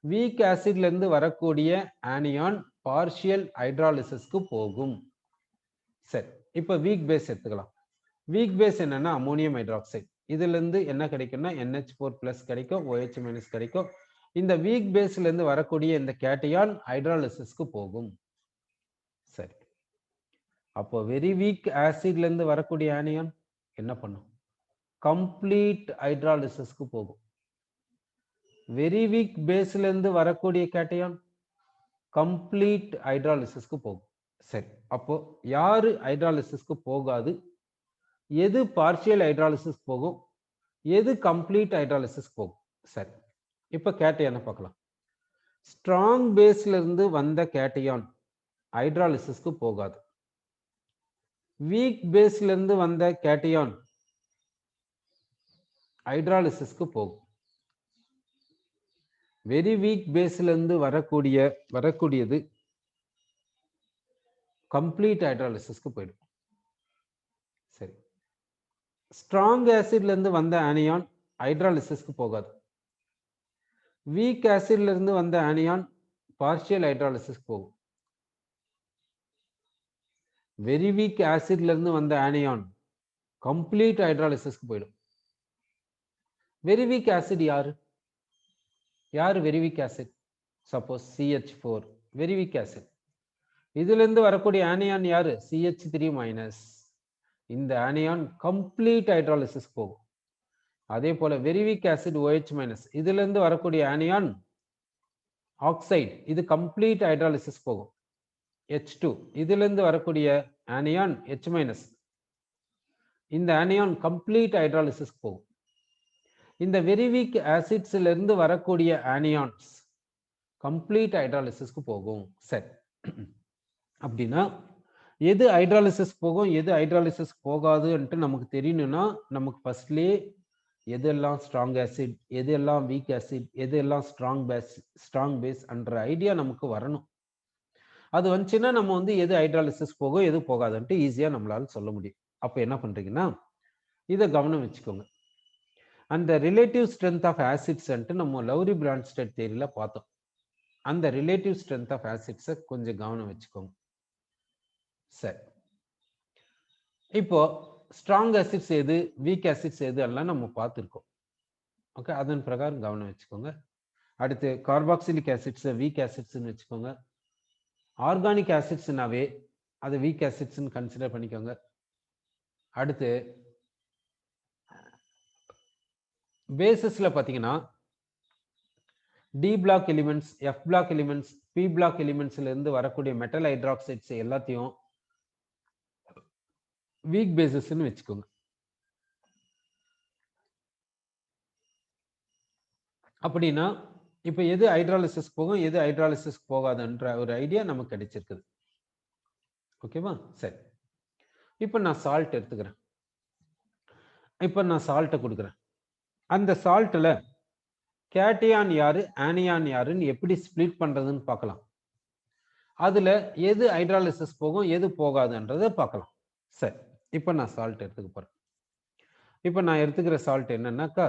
வீக் ஆசிட்ல இருந்து வரக்கூடிய ஆனியான் பார்ஷியல் ஹைட்ராலிசிஸ்க்கு போகும். சரி, இப்போ வீக் பேஸ் எடுத்துக்கலாம். வீக் பேஸ் என்னன்னா அமோனியம் ஹைட்ராக்சைடு, இதுல இருந்து என்ன கிடைக்கும்னா NH4+ கிடைக்கும், OH- கிடைக்கும். இந்த வீக் பேஸ்ல இருந்து வரக்கூடிய இந்த கேட்டையான் ஹைட்ராலிசிஸ்க்கு போகும். சரி, அப்போ வெரி வீக் ஆசிட்ல இருந்து வரக்கூடிய ஆனியான் என்ன பண்ணும், கம்ப்ளீட் ஹைட்ராலிசிஸ்க்கு போகும். வெரி வீக் பேஸ்ல இருந்து வரக்கூடிய கேட்டையான் கம்ப்ளீட் ஹைட்ராலிசிஸ்க்கு போகும். சரி, அப்போ யாரு ஹைட்ராலிசிஸ்க்கு போகாது, எது பார்ஷியல் ஹைட்ராலிசிஸ் போகும், எது கம்ப்ளீட் ஹைட்ராலிசிஸ் போகும். சரி, இப்போ கேட்டையானை பார்க்கலாம். ஸ்ட்ராங் பேஸ்ல இருந்து வந்த கேட்டையான் ஹைட்ராலிசிஸ்க்கு போகாது. வீக் பேஸ்ல இருந்து வந்த கேட்டையான் ஹைட்ராலிசிஸ்க்கு போகும். வெரி வீக் பேஸ்ல இருந்து வரக்கூடியது கம்ப்ளீட் ஹைட்ராலிசிஸ்க்கு போயிடும். சரி, ஸ்ட்ராங் ஆசிட்ல இருந்து வந்த ஆனியான் ஹைட்ராலிசிஸ்க்கு போகாது. வீக் ஆசிட்ல இருந்து வந்த ஆனியான் பார்ஷியல் ஹைட்ராலிசிஸ்க்கு போகும். வெரி வீக் ஆசிட்ல இருந்து வந்த ஆனியான் கம்ப்ளீட் ஹைட்ராலிசிஸ்க்கு போயிடும். வெரி வீக் ஆசிட் யாரு very weak acid, suppose CH4 very weak acid, இதுல இருந்து வரக்கூடிய ஆனியான் யாரு CH3-. இந்த ஆனியான் கம்ப்ளீட் ஹைட்ராலிசிஸ் போகும். அதே போல வெரி வீக் ஆசிட் OH-, இதுல இருந்து வரக்கூடிய ஆனியான் ஆக்சைடு, இது கம்ப்ளீட் ஹைட்ராலிசிஸ் போகும். H2, இதுல இருந்து வரக்கூடிய ஆனியான் H-, இந்த ஆனியான் கம்ப்ளீட் ஹைட்ராலிசிஸ் போகும். இந்த வெரி வீக் ஆசிட்ஸ்ல இருந்து வரக்கூடிய ஆனியான்ஸ் கம்ப்ளீட் ஹைட்ராலிசிஸ்க்கு போகும். சரி, அப்படின்னா எது ஹைட்ராலிசிஸ் போகும், எது ஹைட்ராலிசிஸ் போகாதுன்ட்டு நமக்கு தெரியணும்னா நமக்கு ஃபர்ஸ்ட்லேயே எதெல்லாம் ஸ்ட்ராங் ஆசிட், எதெல்லாம் வீக் ஆசிட், எதெல்லாம் ஸ்ட்ராங் பேஸ் என்ற ஐடியா நமக்கு வரணும். அது வந்துச்சுன்னா நம்ம வந்து எது ஹைட்ராலிசிஸ் போகும் எது போகாதுன்ட்டு ஈஸியா நம்மளால சொல்ல முடியும். அப்போ என்ன பண்றீங்கன்னா இதை கவனம் வச்சுக்கோங்க. அந்த ரிலேட்டிவ் ஸ்ட்ரென்த் ஆஃப் ஆசிட்ஸ் நம்ம லவ்ரி பிரான்ஸ்டட் தியரியில பார்த்தோம். அந்த ரிலேட்டிவ் ஸ்ட்ரென்த் ஆஃப் ஆசிட்ஸை கொஞ்சம் கவனம் வச்சுக்கோங்க. சரி, இப்போ ஸ்ட்ராங் ஆசிட்ஸ் எது, வீக் ஆசிட்ஸ் எது எல்லாம் நம்ம பார்த்துருக்கோம். ஓகே, அதன் பிரகாரம் கவனம் வச்சுக்கோங்க. அடுத்து கார்பாக்சிலிக் ஆசிட்ஸ் வீக் ஆசிட்ஸ்ன்னு வச்சுக்கோங்க. ஆர்கானிக் ஆசிட்ஸ்னாவே அது வீக் ஆசிட்ஸ்ன்னு கன்சிடர் பண்ணிக்கோங்க. அடுத்து பேசஸ்ல பார்த்தீங்கன்னா D block elements, F block elements, P block எலிமெண்ட்ஸ்ல இருந்து வரக்கூடிய மெட்டல் ஹைட்ராக்சைட்ஸ் எல்லாத்தையும் வீக் பேசஸ்ன்னு வச்சுக்கோங்க. அப்படின்னா இப்போ எது ஹைட்ராலிசிஸ் போகும் எது ஹைட்ராலிசிஸ் போகாதுன்ற ஒரு ஐடியா நமக்கு கிடைச்சிருக்குது. ஓகேவா? சரி, இப்போ நான் சால்ட் எடுத்துக்கிறேன். இப்போ நான் சால்ட்டை கொடுக்குறேன். அந்த சால்ட்ல கேட்டையான் யாரு ஆனியான் யாருன்னு எப்படி ஸ்பிளிட் பண்றதுன்னு பார்க்கலாம். அதுல எது ஹைட்ராலிசிஸ் போகும் எது போகாதுன்றதை பார்க்கலாம். சரி, இப்போ நான் சால்ட் எடுத்துக்க போறேன். இப்போ நான் எடுத்துக்கிற சால்ட் என்னன்னாக்கா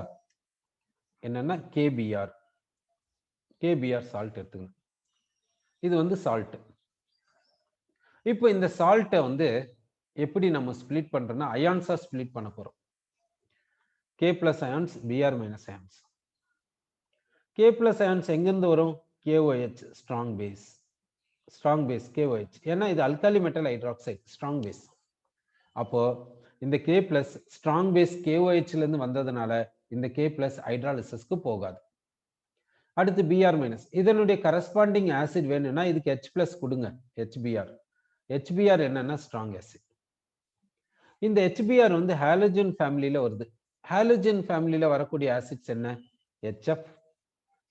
KBr சால்ட் எடுத்துக்கணும். இது வந்து சால்ட். இப்போ இந்த சால்ட்டை வந்து எப்படி நம்ம ஸ்பிளிட் பண்றோம்னா அயான்ஸா ஸ்பிளிட் பண்ண போறோம். K plus ions, Br minus ions. K plus ions எங்கிருந்து வரும்? KOH, strong base. Strong base, KOH. ஏன்னா இது alkali metal hydroxide, strong base. அப்போ இந்த K plus strong base KOH ல இருந்து வந்ததுனால இந்த K plus ஹைட்ராலிசிஸ்க்கு போகாது. அடுத்து Br minus. இதனுடைய corresponding acid வேணும்னா இதுக்கு H plus கொடுங்க, HBr. HBr என்னன்னா strong acid. இந்த HBr வந்து ஹாலஜன் ஃபேமிலியில வருது. ஹாலஜன் ஃபேமிலியில வரக்கூடிய ஆசிட்ஸ் என்ன? HF,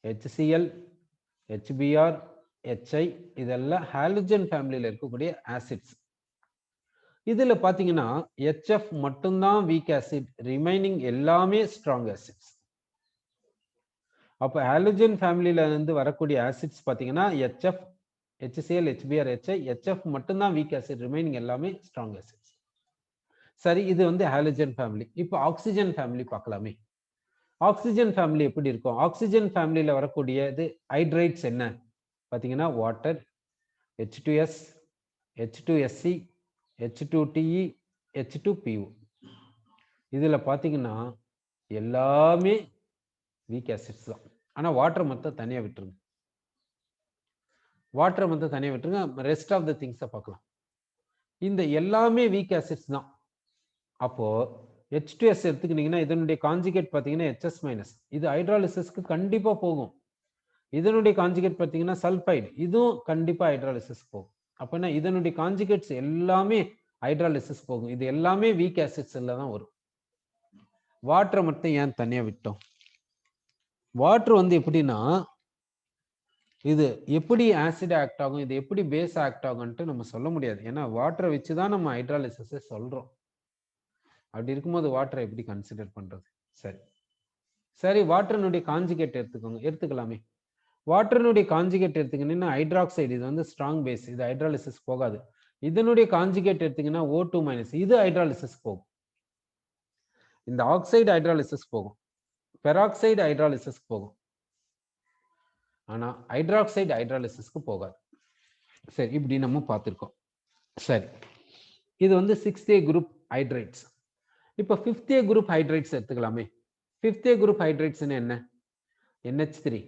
HCl, HBr, HI இதெல்லாம் ஹாலஜன் ஃபேமிலியில இருக்கக்கூடிய ஆசிட்ஸ். இதுல பாத்தீங்கன்னா HF மட்டும்தான் வீக் ஆசிட், ரிமைனிங் எல்லாமே ஸ்ட்ராங் ஆசிட்ஸ். அப்ப ஹாலஜன் ஃபேமிலியில இருந்து வரக்கூடிய ஆசிட்ஸ் பாத்தீங்கன்னா HF, HCl, HBr, HI, HF மட்டும்தான் வீக் ஆசிட், ரிமைனிங் எல்லாமே ஸ்ட்ராங் ஆசிட்ஸ். சரி, இது வந்து ஹாலஜன் ஃபேமிலி. இப்போ ஆக்சிஜன் ஃபேமிலி பார்க்கலாமே. ஆக்சிஜன் ஃபேமிலி எப்படி இருக்கும்? ஆக்சிஜன் ஃபேமிலியில வரக்கூடியது ஹைட்ரைட்ஸ் என்ன பாத்தீங்கன்னா water, H2S, H2SC, H2TE, H2PO. இதுல பாத்தீங்கன்னா எல்லாமே வீக் ஆசிட்ஸ் தான். ஆனா வாட்டர் மட்டும் தனியா விட்டுருங்க. வாட்டர் மட்டும் தனியா விட்டுருங்க. ரெஸ்ட் ஆஃப் த திங்ஸை பார்க்கலாம். இந்த எல்லாமே வீக் ஆசிட்ஸ் தான். அப்போ H2S எடுத்துக்கிட்டீங்கன்னா இதனுடைய கான்ஜுகேட் பார்த்தீங்கன்னா HS மைனஸ். இது ஹைட்ராலிசிஸ்க்கு கண்டிப்பா போகும். இதனுடைய கான்ஜுகேட் பார்த்தீங்கன்னா சல்ஃபைடு, இதுவும் கண்டிப்பா ஹைட்ராலிசிஸ் போகும். அப்பனா இதனுடைய கான்ஜுகேட்ஸ் எல்லாமே ஹைட்ராலிசிஸ் போகும். இது எல்லாமே வீக் ஆசிட்ஸ்ல தான் வரும். வாட்டரை மட்டும் ஏன் தனியா விட்டோம்? வாட்டர் வந்து எப்படின்னா இது எப்படி ஆசிட் ஆக்ட் ஆகும், இது எப்படி பேஸ் ஆக்ட் ஆகும்ன்ட்டு நம்ம சொல்ல முடியாது. ஏன்னா வாட்டரை வச்சுதான் நம்ம ஹைட்ராலிசிஸை சொல்றோம். அப்படி இருக்கும்போது வாட்டரை எப்படி கன்சிடர் பண்றது? சரி சரி, வாட்டர்னுடைய கான்ஜுகேட் எடுத்துக்கலாமே. வாட்டர்னுடைய கான்ஜுகேட் எடுத்துக்கிட்டீங்கன்னா ஹைட்ராக்சைடு, இது வந்து ஸ்ட்ராங் பேஸ், இது ஹைட்ராலிசிஸ் போகாது. இதனுடைய கான்ஜுகேட் எடுத்தீங்கன்னா O2 மைனஸ், இது ஹைட்ராலிசிஸ் போகும். இந்த ஆக்சைடு ஹைட்ராலிசிஸ் போகும், பெராக்சைடு ஹைட்ராலிசிஸ் போகும். ஆனா ஹைட்ராக்சைடு ஹைட்ராலிசிஸ்க்கு போகாது. சரி, இப்படி நம்ம பார்த்திருக்கோம். சரி, இது வந்து 6A குரூப் ஹைட்ரைட்ஸ். இப்போ 5th A குரூப் ஹைட்ரைட்ஸ் எடுத்துக்கலாமே. 5th A குரூப் ஹைட்ரைட்ஸ் என்ன? NH3,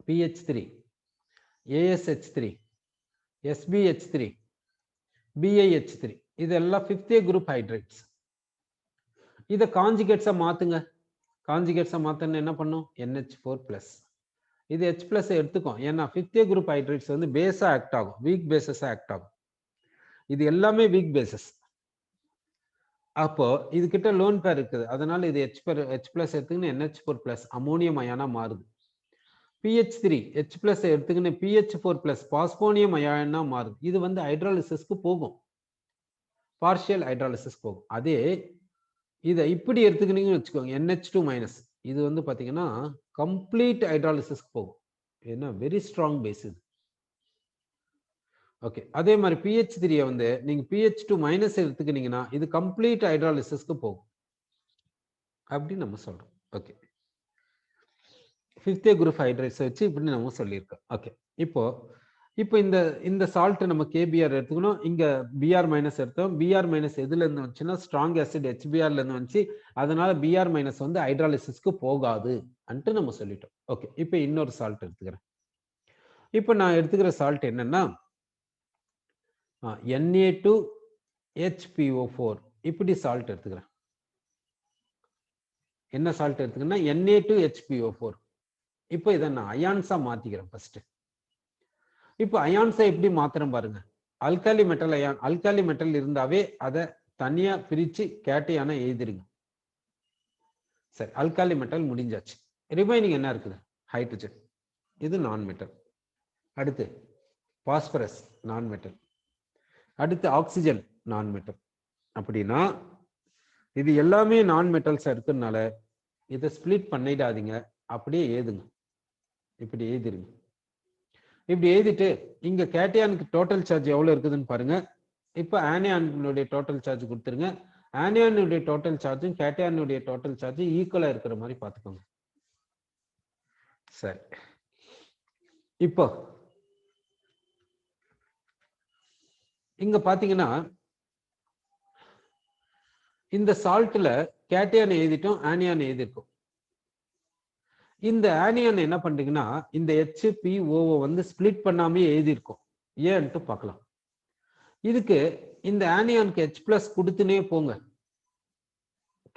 PH3, ASH3, SBH3, BiH3. இதெல்லாம் 5th A குரூப் ஹைட்ரைட்ஸ். இதை கான்ஜுகேட்ஸா மாத்துங்க. கான்ஜுகேட்ஸா மாத்தணும் என்ன பண்ணும்? NH4+. இது H+ எடுத்துக்கும். ஏன்னா 5th A குரூப் ஹைட்ரைட்ஸ் வந்து பேஸா ஆக்ட் ஆகும், வீக் பேசஸா ஆக்ட் ஆகும். இது எல்லாமே வீக் பேசஸ். அப்போ இது கிட்ட லோன் பேர் இருக்குது, அதனால இது H+ எடுத்துக்கின்னு NH4+ அமோனியம் அயானா மாறுது. PH3 H+ எடுத்துக்கின்னு PH4+ பாஸ்போனியம் அயானா மாறுது. இது வந்து ஹைட்ராலிசிஸ்க்கு போகும், பார்ஷியல் ஹைட்ராலிசிஸ் போகும். அதே இதை இப்படி எடுத்துக்கினீங்கன்னு வச்சுக்கோங்க, NH2-, இது வந்து பாத்தீங்கன்னா கம்ப்ளீட் ஹைட்ராலிசிஸ்க்கு போகும். ஏன்னா வெரி ஸ்ட்ராங் பேஸ் இது. ஓகே, அதே மாதிரி PH3 வந்து நீங்க PH2- எடுத்துக்கினீங்கன்னா இது கம்ப்ளீட் ஹைட்ராலிசிஸ்க்கு போகும் அப்படி நம்ம சொல்றோம். Okay, 5th A group hydrides வச்சு இப்படி நம்ம சொல்லியிருக்கோம். ஓகே, இப்போ இந்த சால்ட் நம்ம KBr எடுத்துக்கணும். இங்க Br- எடுத்தோம். Br- எதுல இருந்து வந்துச்சுன்னா ஸ்ட்ராங் ஆசிட் HBrல இருந்து வந்துச்சு. அதனால Br- வந்து ஹைட்ராலிசிஸ்க்கு போகாது அன்ட்டு நம்ம சொல்லிட்டோம். ஓகே, இப்போ இன்னொரு சால்ட் எடுத்துக்கிறேன். இப்போ நான் எடுத்துக்கிற சால்ட் என்னன்னா Na2HPO4 இப்படி சால்ட் எடுத்துக்கிறேன். என்ன சால்ட் எடுத்துக்கன்னா Na2HPO4. இப்போ இதை நான் அயான்ஸா மாத்திக்கிறேன் ஃபர்ஸ்ட். இப்போ அயான்ஸை எப்படி மாத்திரம் பாருங்க. Alkali metal ion, alkali metal இருந்தாவே அதை தனியா பிரிச்சு கேட்டையான எழுதிருங்க. சரி, அல்காலி மெட்டல் முடிஞ்சாச்சு. ரிமைனிங் என்ன இருக்குது? ஹைட்ரஜன், இது நான் மெட்டல். அடுத்து பாஸ்பரஸ், நான் மெட்டல். அடுத்து ஆக்சிஜன், நான் மெட்டல். அப்படின்னா இது எல்லாமே நான் மெட்டல்ஸ் இருக்கிறதுனால இதை ஸ்பிளிட் பண்ணிடாதீங்க, அப்படியே ஏதுங்க. இப்படி எழுதிருங்க. இப்படி எழுதிட்டு இங்க கேட்டையானுக்கு டோட்டல் சார்ஜ் எவ்வளவு இருக்குதுன்னு பாருங்க. இப்போ ஆனியானுடைய டோட்டல் சார்ஜ் கொடுத்துருங்க. ஆனியானுடைய டோட்டல் சார்ஜும் கேட்டையானுடைய டோட்டல் சார்ஜும் ஈக்குவலா இருக்கிற மாதிரி பார்த்துக்கோங்க. சரி, இப்போ இங்க பாத்தீங்கன்னா இந்த சால்ட்ல கேட்டியான் எழுதிட்டோம், ஆனியான் எழுதிருக்கோம். இந்த ஆனியான் என்ன பண்றீங்கன்னா இந்த HPO வந்து ஸ்பிளிட் பண்ணாமே எழுதியிருக்கோம். ஏன்ட்டு பார்க்கலாம். இதுக்கு இந்த ஆனியானுக்கு H+ கொடுத்துனே போங்க.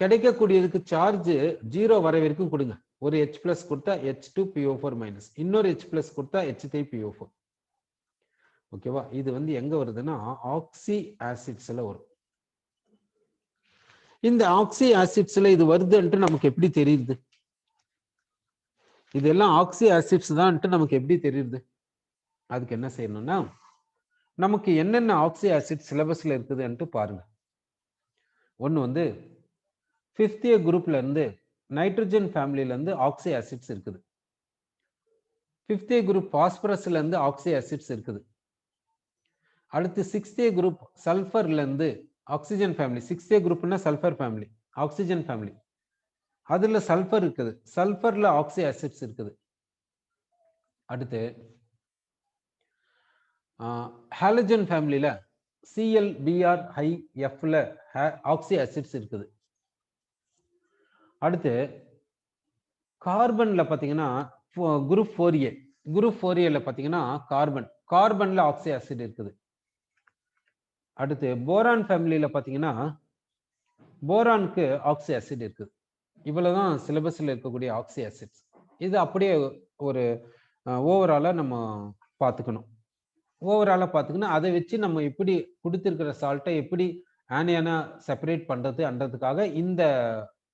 கிடைக்கக்கூடியதுக்கு சார்ஜ் 0 வர வரைக்கும் கொடுங்க. ஒரு H+ கொடுத்தா H2PO4-, இன்னொரு H+ கொடுத்தா H3PO4. ஓகேவா? இது வந்து எங்க வருதுன்னா ஆக்சி ஆசிட்ஸ்ல வரும். இந்த ஆக்சி ஆசிட்ஸ்ல இது வருதுன்ட்டு நமக்கு எப்படி தெரியுது? இதெல்லாம் ஆக்சி ஆசிட்ஸ் தான்ட்டு நமக்கு எப்படி தெரியுது? அதுக்கு என்ன செய்யணும்னா நமக்கு என்னென்ன ஆக்சி ஆசிட் சிலபஸ்ல இருக்குதுன்ட்டு பாருங்க. ஒன்னு வந்து 5th year குரூப்ல இருந்து நைட்ரஜன் ஃபேமிலில இருந்து ஆக்சி ஆசிட்ஸ் இருக்குது. 5th year குரூப் பாஸ்பரஸ்ல இருந்து ஆக்சி ஆசிட்ஸ் இருக்குது. அடுத்து 6th year குரூப் சல்ஃபர்ல இருந்து ஆக்சிஜன் ஃபேமிலி. 6th year குரூப்னா சல்ஃபர் ஃபேமிலி, ஆக்சிஜன் ஃபேமிலி. அதுல சல்ஃபர் இருக்குது. சல்ஃபர்ல ஆக்சி ஆசிட்ஸ் இருக்குது. அடுத்து ஹாலஜன் ஃபேமிலில ClBrHF ல ஆக்சி ஆசிட்ஸ் இருக்குது. அடுத்து கார்பன்ல பாத்தீங்கன்னா குரூப் 4A, குரூப் 4Aல பாத்தீங்கன்னா கார்பன்ல ஆக்சி ஆசிட் இருக்குது. அடுத்து போரான் ஃபேமிலில பாத்தீங்கன்னா போரானுக்கு ஆக்சி ஆசிட் இருக்குது. இவ்வளவுதான் சிலபஸ்ல இருக்கக்கூடிய ஆக்சி ஆசிட்ஸ். இது அப்படியே ஒரு ஓவராலா நம்ம பார்த்துக்கணும். ஓவராலா பார்த்துக்கணும். அதை வச்சு நம்ம எப்படி கொடுத்திருக்கிற சால்ட்டை எப்படி ஆனியானா செப்பரேட் பண்றதுன்றதுக்காக இந்த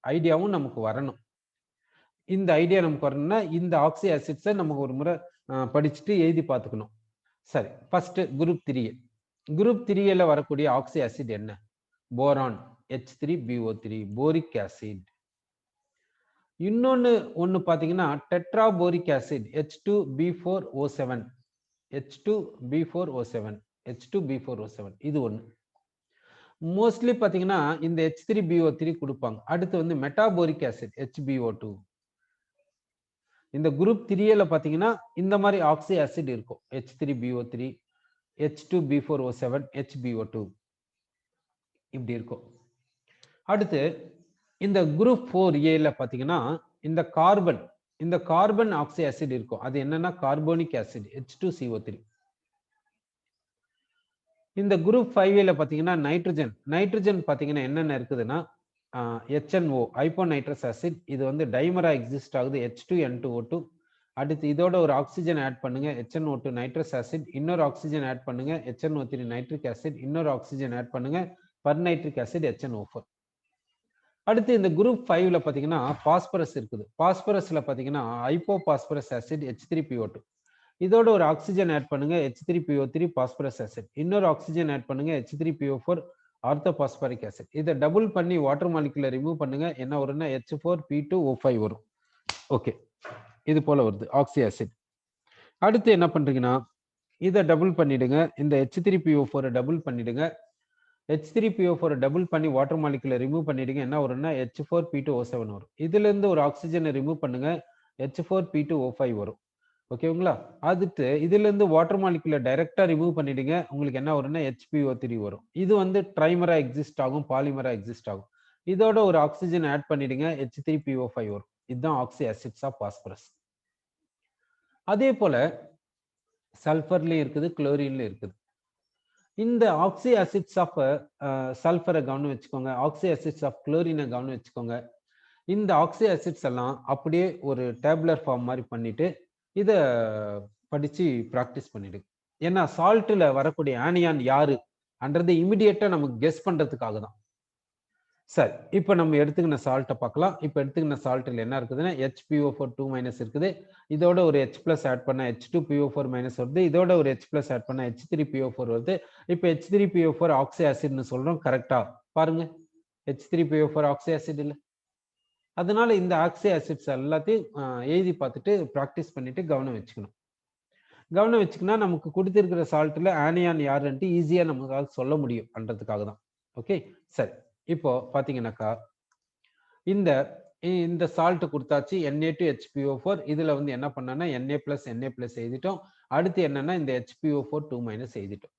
ஐடியாவும் நமக்கு வரணும். இந்த ஐடியா நமக்கு வரணும்னா இந்த ஆக்சி ஆசிட்ஸை நமக்கு ஒரு முறை படிச்சுட்டு எழுதி பார்த்துக்கணும். சரி, ஃபர்ஸ்ட் குரூப் 3A. குரூப் 3Aல வரக்கூடிய ஆக்சி ஆசிட் என்ன? Boron H3BO3, boric acid. ஒன்னு பாத்தீங்கன்னா டெட்ராபோரிக் ஆசிட் H2B4O7, H2B4O7. இது ஒண்ணு. மோஸ்ட்லி பாத்தீங்கன்னா இந்த H3BO3 கொடுப்பாங்க. அடுத்து வந்து மெட்டாபோரிக் ஆசிட் HBO2. இந்த குரூப் 3Aல பாத்தீங்கன்னா இந்த மாதிரி ஆக்சி ஆசிட் இருக்கும். H3BO3, H2B4O7, HBO2 இப்படி இருக்கும். அடுத்து இந்த குரூப் 4Aல பாத்தீங்கன்னா இந்த கார்பன் ஆக்சி ஆசிட் இருக்கும். அது என்னன்னா கார்போனிக் ஆசிட் H2CO3. இந்த குரூப் 5Aல பாத்தீங்கன்னா நைட்ரஜன் பாத்தீங்கன்னா என்னென்ன இருக்குதுன்னா HNO, ஹைப்போநைட்ரஸ் ஆசிட். இது வந்து டைமரா எக்ஸிஸ்ட் ஆகுது, H2N2O2. அடுத்து இதோட ஒரு ஆக்சிஜன் ஆட் பண்ணுங்க, HNO2 நைட்ரஸ் ஆசிட். இன்னொரு ஆக்சிஜன் ஆட் பண்ணுங்க, HNO3 நைட்ரிக் ஆசிட். இன்னொரு ஆக்சிஜன் ஆட் பண்ணுங்க, பர்நைட்ரிக் ஆசிட் HNO4. அடுத்து இந்த குரூப் 5ல பாத்தீங்கன்னா பாஸ்பரஸ் இருக்குது. பாஸ்பரஸ்ல பாத்தீங்கன்னா ஹைப்போபாஸ்பரஸ் ஆசிட் H3PO2. இதோட ஒரு ஆக்சிஜன் ஆட் பண்ணுங்க, H3PO3 பாஸ்பரஸ் ஆசிட். இன்னொரு ஆக்சிஜன் ஆட் பண்ணுங்க, H3PO4 ஆர்த்தோபாஸ்பரிக் ஆசிட். இதை டபுள் பண்ணி வாட்டர் மாலிகுலை ரிமூவ் பண்ணுங்க, என்ன வரும்னா H4P2O5 வரும். ஓகே, இது போல வருது ஆக்சி ஆசிட். அடுத்து என்ன பண்றீங்கன்னா இதை டபுள் பண்ணிடுங்க, இந்த H3PO4 டபுள் பண்ணிடுங்க. H3PO4 டபுள் பண்ணி வாட்டர் மாலிகுலை ரிமூவ் பண்ணிடுங்க, என்ன வரும்னா H4P2O7 வரும். இதுல இருந்து ஒரு ஆக்சிஜனை ரிமூவ் பண்ணுங்க, H4P2O5 வரும். ஓகேங்களா? அடுத்து இதுல இருந்து வாட்டர் மாலிகுலை டைரக்டா ரிமூவ் பண்ணிடுங்க, உங்களுக்கு என்ன வரும்னா HPO3 வரும். இது வந்து ட்ரைமரா எக்ஸிஸ்ட் ஆகும், பாலிமரா எக்ஸிஸ்ட் ஆகும். இதோட ஒரு ஆக்சிஜன் ஆட் பண்ணிடுங்க, H3PO5 வரும். இதுதான் ஆக்சி ஆசிட்ஸ் ஆஃப் பாஸ்பரஸ். அதே போல சல்ஃபர்லயும் இருக்குது, குளோரின்லயும் இருக்குது. இந்த ஆக்சி ஆசிட்ஸ் ஆஃப் சல்ஃபரை கவனம் வச்சுக்கோங்க, ஆக்சி ஆசிட்ஸ் ஆஃப் குளோரினை கவனம் வச்சுக்கோங்க. இந்த ஆக்சி ஆசிட்ஸ் எல்லாம் அப்படியே ஒரு டேபுலர் ஃபார்ம் மாதிரி பண்ணிட்டு இதை படிச்சு ப்ராக்டிஸ் பண்ணிடுங்க. ஏன்னா சால்ட்ல வரக்கூடிய ஆனியான் யாரு அன்றது இமிடியேட்டா நமக்கு கெஸ் பண்றதுக்காக தான். சரி, இப்போ நம்ம எடுத்துக்கின சால்ட்டை பார்க்கலாம். இப்போ எடுத்துக்கின சால்ட்டில் என்ன இருக்குதுன்னா HPO4 2- இருக்குது. இதோட ஒரு H+ ஆட் பண்ண H2PO4- வருது. இதோட ஒரு H+ ஆட் பண்ண H3PO4 வருது. இப்போ H3PO4 ஆக்சி ஆசிட்னு சொல்றோம். கரெக்டா பாருங்க, H3PO4 ஆக்சி ஆசிட் இல்லை. அதனால இந்த ஆக்சி ஆசிட்ஸ் எல்லாத்தையும் எழுதி பார்த்துட்டு ப்ராக்டிஸ் பண்ணிட்டு கவனம் வச்சுக்கணும். கவனம் வச்சுக்கினா நமக்கு கொடுத்திருக்கிற சால்ட்ல ஆனியான் யாருன்ட்டு ஈஸியா நமக்காக சொல்ல முடியும் பண்றதுக்காக தான். ஓகே, சரி. இப்போ பாத்தீங்கன்னாக்கா இந்த சால்ட் கொடுத்தாச்சு, Na2HPO4. இதுல வந்து என்ன பண்ணா Na+, Na+ எழுதிட்டோம். அடுத்து என்னன்னா இந்த HPO4 2- எழுதிட்டோம்.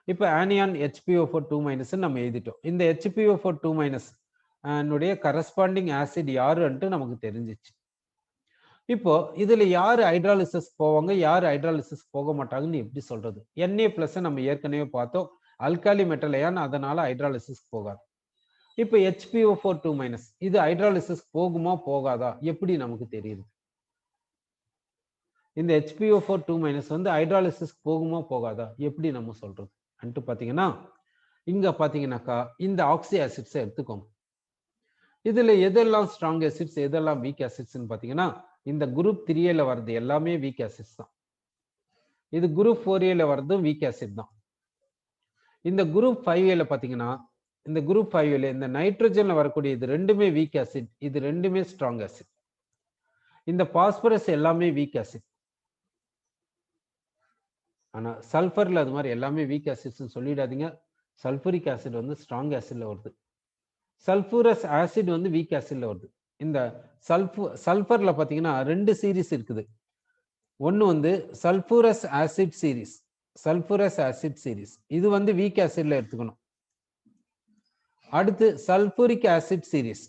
இப்போ ஆனியான் HPO4 2- நம்ம எழுதிட்டோம். இந்த HPO4 2- கரஸ்பாண்டிங் ஆசிட் யாருன்ட்டு நமக்கு தெரிஞ்சிச்சு. இப்போ இதுல யாரு ஹைட்ராலிசிஸ் போவாங்க, யாரு ஹைட்ராலிசிஸ் போக மாட்டாங்கன்னு எப்படி சொல்றது? Na+ நம்ம ஏற்கனவே பார்த்தோம். அல்காலி மெட்டல் அயான், அதனால ஹைட்ராலிசிஸ் போகாது. இப்போ HPO4 2- இது ஹைட்ராலிசிஸ் போகுமா போகாதா எப்படி நமக்கு தெரியுது? இந்த HPO4 2- வந்து ஹைட்ராலிசிஸ் போகுமா போகாதா எப்படி நம்ம சொல்றது அன்ட்டு பாத்தீங்கன்னா, இங்க பாத்தீங்கன்னாக்கா இந்த ஆக்சி ஆசிட்ஸை எடுத்துக்கோங்க. இதுல எதெல்லாம் ஸ்ட்ராங் ஆசிட்ஸ், எதெல்லாம் வீக் ஆசிட்ஸ்ன்னு பாத்தீங்கன்னா, இந்த குரூப் 3A வர்றது எல்லாமே வீக் ஆசிட்ஸ் தான். இது குரூப் 4A வர்றதும் வீக் ஆசிட் தான். இந்த குரூப் 5A பாத்தீங்கன்னா, இந்த குரூப் 5A இந்த நைட்ரஜன்ல வரக்கூடிய இது ரெண்டுமே வீக் ஆசிட், இது ரெண்டுமே ஸ்ட்ராங் ஆசிட். இந்த பாஸ்பரஸ் எல்லாமே வீக் ஆசிட். ஆனா சல்ஃபர்ல அது மாதிரி எல்லாமே வீக் ஆசிட்ஸ்னு சொல்லிடாதீங்க. சல்ஃபூரிக் ஆசிட் வந்து ஸ்ட்ராங் ஆசிட்ல வருது. சல்ஃபூரஸ் ஆசிட் வந்து வீக் ஆசிட்ல வருது. இந்த சல்ஃபர்ல பாத்தீங்கன்னா 2 சீரிஸ் இருக்குது. ஒன்னு வந்து சல்ஃபூரஸ் ஆசிட் சீரிஸ். சல்ஃபூரஸ் ஆசிட் சீரிஸ் இது வந்து வீக் ஆசிட்ல எடுத்துக்கணும். அடுத்து sulphuric acid series.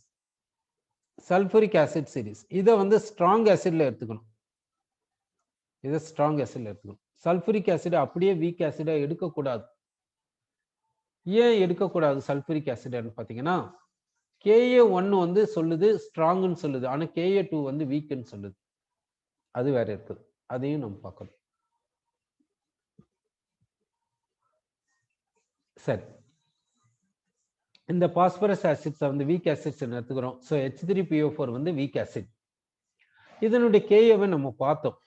Sulphuric acid series இதை வந்து ஸ்ட்ராங் ஆசிட்ல எடுத்துக்கணும். இதை ஸ்ட்ராங் ஆசிட்ல எடுத்துக்கணும். சல்ஃபூரிக் ஆசிட் அப்படியே வீக் ஆசிடா எடுக்கக்கூடாது. ஏன் எடுக்கக்கூடாது சல்ஃபூரிக் ஆசிட்னு பாத்தீங்கன்னா, Ka1 வந்து சொல்லுது ஸ்ட்ராங்னு சொல்லுது. ஆனா Ka2 வந்து வீக்னு சொல்லுது. அது வேற இருக்குது. அதையும் நம்ம பார்க்கணும். சரி. இந்த பாஸ்பரஸ் ஆசிட்ஸ் வந்து வீக் ஆசிட்ஸ் எடுத்துக்கிறோம். ஸோ H3PO4 வந்து வீக் ஆசிட். இதனுடைய Ka நம்ம பார்த்தோம்.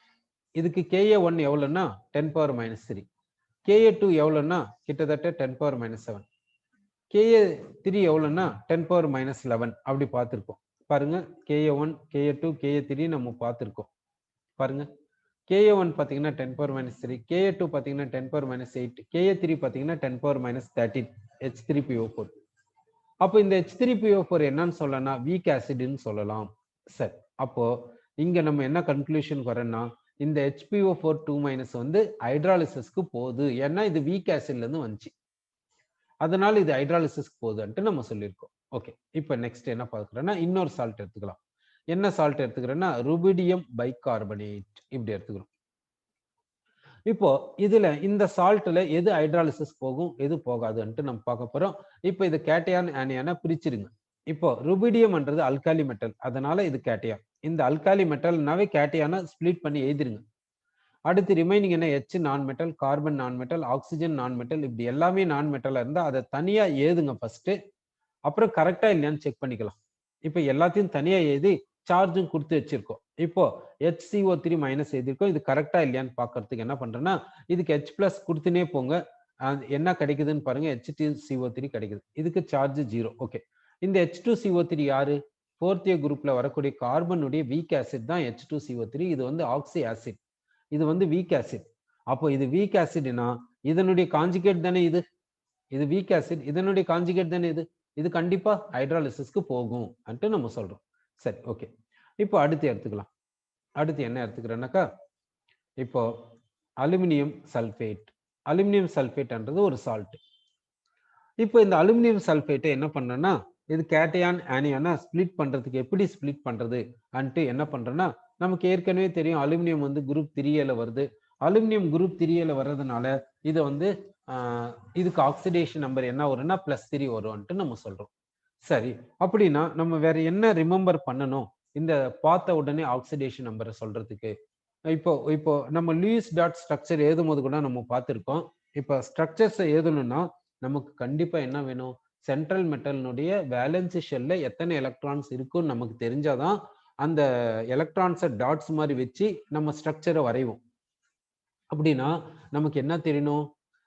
இதுக்கு Ka1 எவ்வளவுன்னா 10⁻³ Ka2 எவ்வளவுன்னா கிட்டத்தட்ட 10⁻7 Ka3 எவ்வளவுன்னா 10⁻11 அப்படி பார்த்திருக்கோம். பாருங்க Ka1 Ka2 Ka3 நம்ம பார்த்திருக்கோம். பாருங்க Ka1 பாத்தீங்கன்னா 10⁻³ Ka2 பாத்தீங்கன்னா 10⁻8 Ka3 பாத்தீங்கன்னா 10⁻13 H3PO4. அப்போ இந்த H3PO4 என்னன்னு சொல்லலாம், வீக் ஆசிட்னு சொல்லலாம். சரி, அப்போ இங்க நம்ம என்ன கன்க்ளூஷன் வரோம்னா, இந்த HPO4 2- வந்து ஹைட்ராலிசிஸ்க்கு போகுது. ஏன்னா இது வீக் ஆசிட்ல இருந்து வந்துச்சு. அதனால இது ஹைட்ராலிசிஸ்க்கு போகுதுன்ட்டு நம்ம சொல்லியிருக்கோம். ஓகே, இப்போ நெக்ஸ்ட் என்ன பார்க்கிறோம்னா இன்னொரு சால்ட் எடுத்துக்கலாம். என்ன சால்ட் எடுத்துக்கிறேன்னா ருபிடியம் பைகார்பனேட் இப்படி எடுத்துக்கிறோம். இப்போ இதுல இந்த சால்ட்ல எது ஹைட்ராலிசிஸ் போகும், எது போகாதுன்ட்டு நம்ம பார்க்க போறோம். இப்போ இது கேட்டையான் ஆனியானா பிரிச்சிருங்க. இப்போ ருபிடியம்ன்றது அல்காலி மெட்டல், அதனால இது கேட்டையான். இந்த அல்காலி மெட்டல்னாவே கேட்டையானா ஸ்ப்ளிட் பண்ணி எழுதிருங்க. அடுத்து ரிமைனிங் என்ன, H நான் மெட்டல், கார்பன் நான் மெட்டல், ஆக்சிஜன் நான் மெட்டல், இப்படி எல்லாமே நான் மெட்டலா இருந்தா அதை தனியா எழுதுங்க ஃபர்ஸ்ட். அப்புறம் கரெக்டா இல்லையான்னு செக் பண்ணிக்கலாம். இப்போ எல்லாத்தையும் தனியா எழுதி சார்ஜும் கொடுத்து வச்சிருக்கோம். இப்போ HCO3- எழுதிருக்கோம். இது கரெக்டா இல்லையான்னு பார்க்கறதுக்கு என்ன பண்றேன்னா, இதுக்கு H+ கொடுத்துனே போங்க. என்ன கிடைக்குதுன்னு பாருங்க, H2CO3 கிடைக்குது. இதுக்கு சார்ஜ் 0. ஓகே, இந்த H2CO3 யாரு, 4th குரூப்ல வரக்கூடிய கார்பனுடைய வீக் ஆசிட் தான் H2CO3. இது வந்து ஆக்சி ஆசிட், இது வந்து வீக் ஆசிட். அப்போ இது வீக் ஆசிட்னா இதனுடைய காஞ்சுகேட் தானே இது. இது வீக் ஆசிட், இதனுடைய காஞ்சுகேட் தானே இது. இது கண்டிப்பா ஹைட்ராலிசிஸ்க்கு போகும் அன்ட்டு நம்ம சொல்றோம். சரி, ஓகே. இப்போ அடுத்து எடுத்துக்கலாம். அடுத்து என்ன எடுத்துக்கிறேன்னாக்கா, இப்போ அலுமினியம் சல்ஃபேட். அலுமினியம் சல்ஃபேட்ன்றது ஒரு சால்ட். இப்போ இந்த அலுமினியம் சல்ஃபேட்டை என்ன பண்ணேன்னா, இது கேட்டையான் ஆனியானா ஸ்ப்ளிட் பண்றதுக்கு எப்படி ஸ்ப்ளிட் பண்றது அன்ட்டு என்ன பண்றேன்னா, நமக்கு ஏற்கனவே தெரியும் அலுமினியம் வந்து குரூப் 3A வருது. அலுமினியம் குரூப் 3A வர்றதுனால இதை வந்து இதுக்கு ஆக்சிடேஷன் நம்பர் என்ன வரும்னா +3 வரும்ன்ட்டு நம்ம சொல்றோம். சரி, அப்படின்னா நம்ம வேற என்ன ரிமெம்பர் பண்ணணும் இந்த பார்த்த உடனே ஆக்சிடேஷன் நம்பரை சொல்றதுக்கு? இப்போ நம்ம லூயிஸ் டாட் ஸ்ட்ரக்சர் எழுதும் போது கூட நம்ம பார்த்திருக்கோம். இப்போ ஸ்ட்ரக்சர்ஸ் எழுதணும்னா நமக்கு கண்டிப்பா என்ன வேணும், சென்ட்ரல் மெட்டலினுடைய வேலன்சி ஷெல்ல எத்தனை எலக்ட்ரான்ஸ் இருக்குன்னு நமக்கு தெரிஞ்சாதான் அந்த எலக்ட்ரான்ஸை டாட்ஸ் மாதிரி வச்சு நம்ம ஸ்ட்ரக்சரை வரைவோம். அப்படின்னா நமக்கு என்ன தெரியணும்,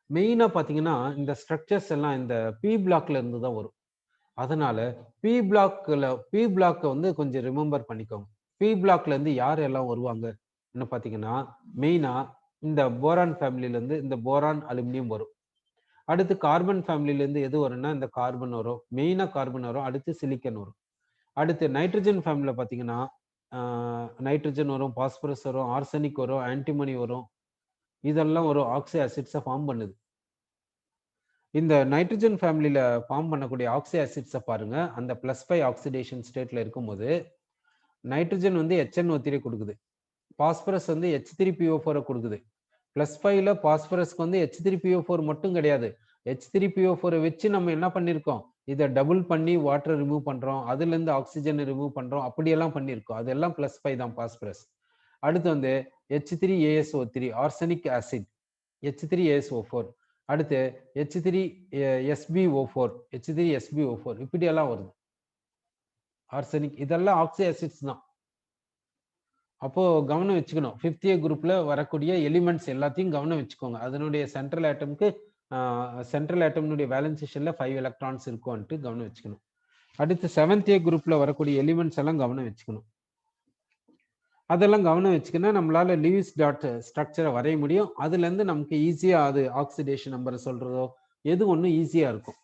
மெயினா பாத்தீங்கன்னா இந்த ஸ்ட்ரக்சர்ஸ் எல்லாம் இந்த பி பிளாக்ல இருந்து தான் வரும். அதனால பி பிளாக் வந்து கொஞ்சம் ரிமெம்பர் பண்ணிக்கோங்க. பி பிளாக்ல இருந்து யார் எல்லாம் வருவாங்க என்ன பாத்தீங்கன்னா, மெயினா இந்த போரான் ஃபேமிலில இருந்து இந்த போரான் அலுமினியம் வரும். அடுத்து கார்பன் ஃபேமிலில இருந்து எது வரும்னா இந்த கார்பன் வரும், மெயினா கார்பன் வரும். அடுத்து சிலிக்கன் வரும். அடுத்து நைட்ரஜன் ஃபேமிலில பாத்தீங்கன்னா நைட்ரஜன் வரும், பாஸ்பரஸ் வரும், ஆர்சனிக் வரும், ஆன்டிமனி வரும். இதெல்லாம் ஒரு ஆக்சி ஆசிட்ஸை ஃபார்ம் பண்ணுது. இந்த நைட்ரஜன் ஃபேமிலியில ஃபார்ம் பண்ணக்கூடிய ஆக்சி ஆசிட்ஸை பாருங்க. அந்த +5 ஆக்சிடேஷன் ஸ்டேட்ல இருக்கும்போது நைட்ரஜன் வந்து HNO3 கொடுக்குது. பாஸ்பரஸ் வந்து H3PO4 கொடுக்குது. +5ல பாஸ்பரஸ்க்கு வந்து H3PO4 மட்டும் கிடையாது. H3PO4 வச்சு நம்ம என்ன பண்ணியிருக்கோம்? இதை டபுள் பண்ணி வாட்டரை ரிமூவ் பண்றோம். அதுல இருந்து ஆக்சிஜனை ரிமூவ் பண்றோம். அப்படியெல்லாம் பண்ணியிருக்கோம். அதெல்லாம் +5 தான் பாஸ்பரஸ். அடுத்து வந்து H3ASO3 ஆர்சனிக் ஆசிட், H3ASO4, அடுத்து H3SbO4, H3SbO4 இப்படி எல்லாம் வருது. ஆர்சனிக் இதெல்லாம் ஆக்சி ஆசிட்ஸ் தான். அப்போ கவனம் வச்சுக்கணும். 5th A குரூப்ல வரக்கூடிய எலிமெண்ட்ஸ் எல்லாத்தையும் கவனம் வச்சுக்கோங்க. அதனுடைய சென்ட்ரல் ஆட்டம்க்கு சென்ட்ரல் ஆட்டம்னுடைய வேலன்சேஷன்ல 5 எலக்ட்ரான்ஸ் இருக்கும்ன்ட்டு கவனம் வச்சுக்கணும். அடுத்து 7th A குரூப்ல வரக்கூடிய எலிமெண்ட்ஸ் எல்லாம் கவனம் வச்சுக்கணும். அதெல்லாம் கவனம் வச்சுக்கினா நம்மளால லூயிஸ் டாட் ஸ்ட்ரக்சரை வரைய முடியும். அதுல இருந்து நமக்கு ஈஸியா அது ஆக்சிடேஷன் நம்பரை சொல்றதோ எது ஒன்றும் ஈஸியா இருக்கும்.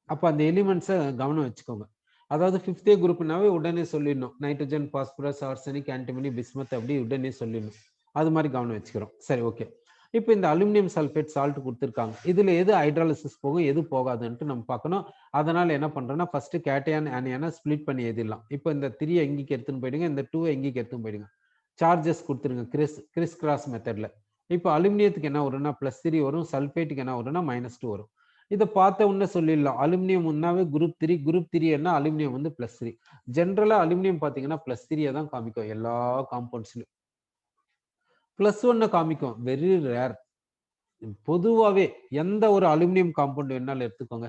அப்ப அந்த எலிமெண்ட்ஸை கவனம் வச்சுக்கோங்க. அதாவது 5th A குரூப்னாவே உடனே சொல்லிடணும். Nitrogen, phosphorus, arsenic, antimony, bismuth அப்படி உடனே சொல்லிடணும். அது மாதிரி கவனம் வச்சுக்கிறோம். சரி, ஓகே. இப்போ இந்த அலுமினியம் சல்ஃபேட் சால்ட் கொடுத்துருக்காங்க. இதுல எது ஹைட்ராலிசிஸ் போகும், எது போகாதுன்ட்டு நம்ம பார்க்கணும். அதனால என்ன பண்றோம்னா ஃபர்ஸ்ட் கேட்டையான் ஆனியானை ஸ்பிளிட் பண்ணி எழுதிடலாம். இப்போ இந்த 3 எங்கேக்கு எடுத்துன்னு போயிடுங்க, இந்த 2 எங்கேக்கு எடுத்துன்னு போயிடுங்க. சார்ஜஸ் கொடுத்துருங்க கிறிஸ் கிராஸ் மெத்தட்ல. இப்போ அலுமினியத்துக்கு என்ன வரும்னா +3 வரும், சல்ஃபேட்டுக்கு என்ன வரும்னா -2 வரும். இதை பார்த்த உடனே சொல்லிடலாம். அலுமினியம் முன்னாவே குரூப் 3, குரூப் 3 என்ன அலுமினியம் வந்து +3. ஜென்ரலா அலுமினியம் பாத்தீங்கன்னா +3 தான் காமிக்கும் எல்லா காம்பவுண்ட்ஸ்லயும். +1 காமிக்கும், வெரி ரேர். பொதுவாவே எந்த ஒரு அலுமினியம் காம்பவுண்ட் வேணாலும் எடுத்துக்கோங்க.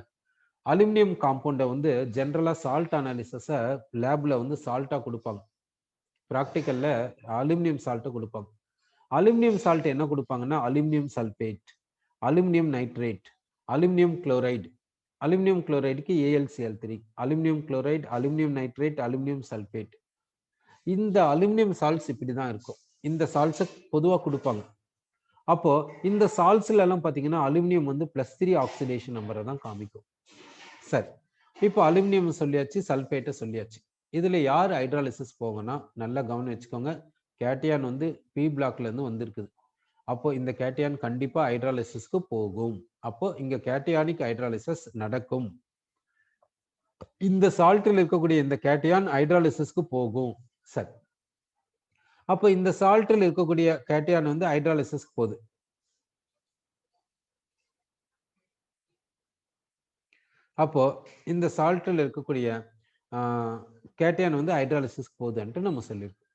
அலுமினியம் காம்பவுண்டை வந்து ஜென்ரலா சால்ட் அனாலிசிஸ லேப்ல வந்து சால்ட்டா கொடுப்பாங்க. பிராக்டிக்கல்ல அலுமினியம் சால்ட்டை கொடுப்பாங்க. அலுமினியம் சால்ட் என்ன கொடுப்பாங்கன்னா aluminium sulphate, aluminium nitrate, aluminium chloride. Aluminium குளோரைடுக்கு AlCl3, aluminium chloride, aluminium nitrate, aluminium sulphate. இந்த அலுமினியம் சால்ட்ஸ் இப்படிதான் இருக்கும். இந்த சால்ட்ஸை பொதுவா கொடுப்பாங்க. அப்போ இந்த சால்ட்ஸ்ல எல்லாம் பாத்தீங்கன்னா அலுமினியம் வந்து +3 ஆக்சிடேஷன் நம்பரை தான் காமிக்கும். சரி, இப்போ அலுமினியம் சொல்லியாச்சு, சல்பேட்டை சொல்லியாச்சு. இதுல யார் ஹைட்ராலிசிஸ் போகணும்னா நல்லா கவனம் வச்சுக்கோங்க. கேட்டையான் வந்து P பிளாக்ல இருந்து வந்திருக்குது. அப்போ இந்த கேட்டையான் கண்டிப்பா ஹைட்ராலிசிஸ்க்கு போகும். அப்போ இங்க கேட்டையானிக் ஹைட்ராலிசிஸ் நடக்கும். இந்த சால்ட்டில் இருக்கக்கூடிய இந்த கேட்டையான் ஹைட்ராலிசிஸ்க்கு போகும். சரி, அப்போ இந்த சால்ட்டில் இருக்கக்கூடிய கேட்டையான் வந்து ஹைட்ராலிசிஸ்க்கு போகுது. அப்போ இந்த சால்ட்டில் இருக்கக்கூடிய கேட்டையான் வந்து ஹைட்ராலிசிஸ்க்கு போகுதுன்ட்டு நம்ம சொல்லியிருக்கோம்.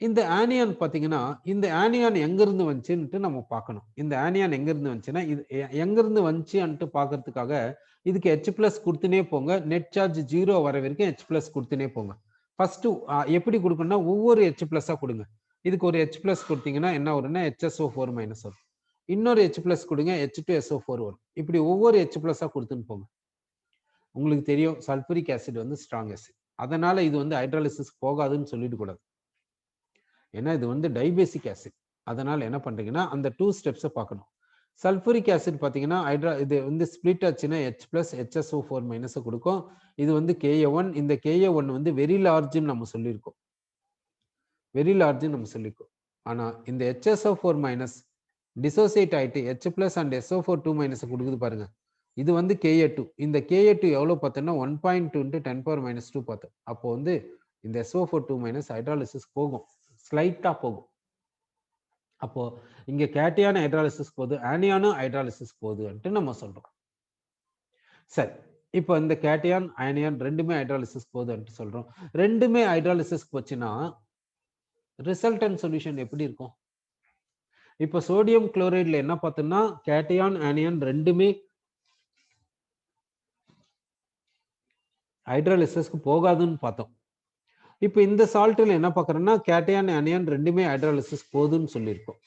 இந்த ஆனியான் பாத்தீங்கன்னா இந்த ஆனியான் எங்கிருந்து வந்துச்சுன்ட்டு நம்ம பார்க்கணும். இந்த ஆனியான் எங்கிருந்து வந்துச்சுன்னா இது எங்கிருந்து வந்துச்சுன்ட்டு பார்க்கறதுக்காக இதுக்கு H+ கொடுத்துனே போங்க. நெட் சார்ஜ் 0 வர வரைக்கும் H+ கொடுத்துனே போங்க. ஃபர்ஸ்ட் எப்படி கொடுக்கணும்னா ஒவ்வொரு H+ கொடுங்க. இதுக்கு ஒரு H+ கொடுத்தீங்கன்னா என்ன வரும்னா HSO4- வரும். இன்னொரு H+ கொடுங்க, H2SO4 வரும். இப்படி ஒவ்வொரு H+ கொடுத்துன்னு போங்க. உங்களுக்கு தெரியும் சல்பூரிக் ஆசிட் வந்து ஸ்ட்ராங் ஆசிட். அதனால இது வந்து ஹைட்ராலிசிஸ் போகாதுன்னு சொல்லிட்டு கூடாது. ஏன்னா இது வந்து டைபேசிக் ஆசிட். அதனால என்ன பண்றீங்கன்னா அந்த 2 ஸ்டெப்ஸை பார்க்கணும். சல்பூரிக் ஆசிட் பார்த்தீங்கன்னா இது வந்து ஸ்பிளிட் ஆச்சுன்னா H+ HSO4- கொடுக்கும். இது வந்து Ka1. இந்த Ka1 வந்து வெரி லார்ஜ்னு நம்ம சொல்லியிருக்கோம். வெரி லார்ஜ்னு நம்ம சொல்லியிருக்கோம். ஆனா இந்த HSO4- டிசோசியேட் ஆயிட்டு H+ அண்ட் SO4 கொடுக்குது பாருங்க. இது வந்து Ka2. இந்த Ka2 எவ்வளவு பார்த்தோம்னா 1.2 × 10⁻² பார்த்தோம். அப்போ வந்து இந்த SO4 ஹைட்ராலிசிஸ் போகும், ஸ்லைட்டா போகும். அப்போ இங்க கேட்டையான் ஹைட்ராலிசிஸ் போகுது, ஆனியானும் ஹைட்ராலிசிஸ் போகுதுன்ட்டு நம்ம சொல்றோம். சரி, இப்போ இந்த கேட்டையான் ஆனியான் ரெண்டுமே ஹைட்ராலிசிஸ் போகுதுன்ட்டு சொல்றோம். ரெண்டுமே ஹைட்ராலிசிஸ் போச்சுன்னா ரிசல்டன்ட் சொல்யூஷன் எப்படி இருக்கும்? இப்போ சோடியம் குளோரைட்ல என்ன பார்த்தோம்னா கேட்டையான் ஆனியான் ரெண்டுமே ஹைட்ராலிசிஸ்க்கு போகாதுன்னு பார்த்தோம். இப்போ இந்த சால்ட்ல என்ன பார்க்கறோம்னா கேட்டையான் ஆனியான் ரெண்டுமே ஹைட்ராலிசிஸ் போகுதுன்னு சொல்லியிருக்கோம்.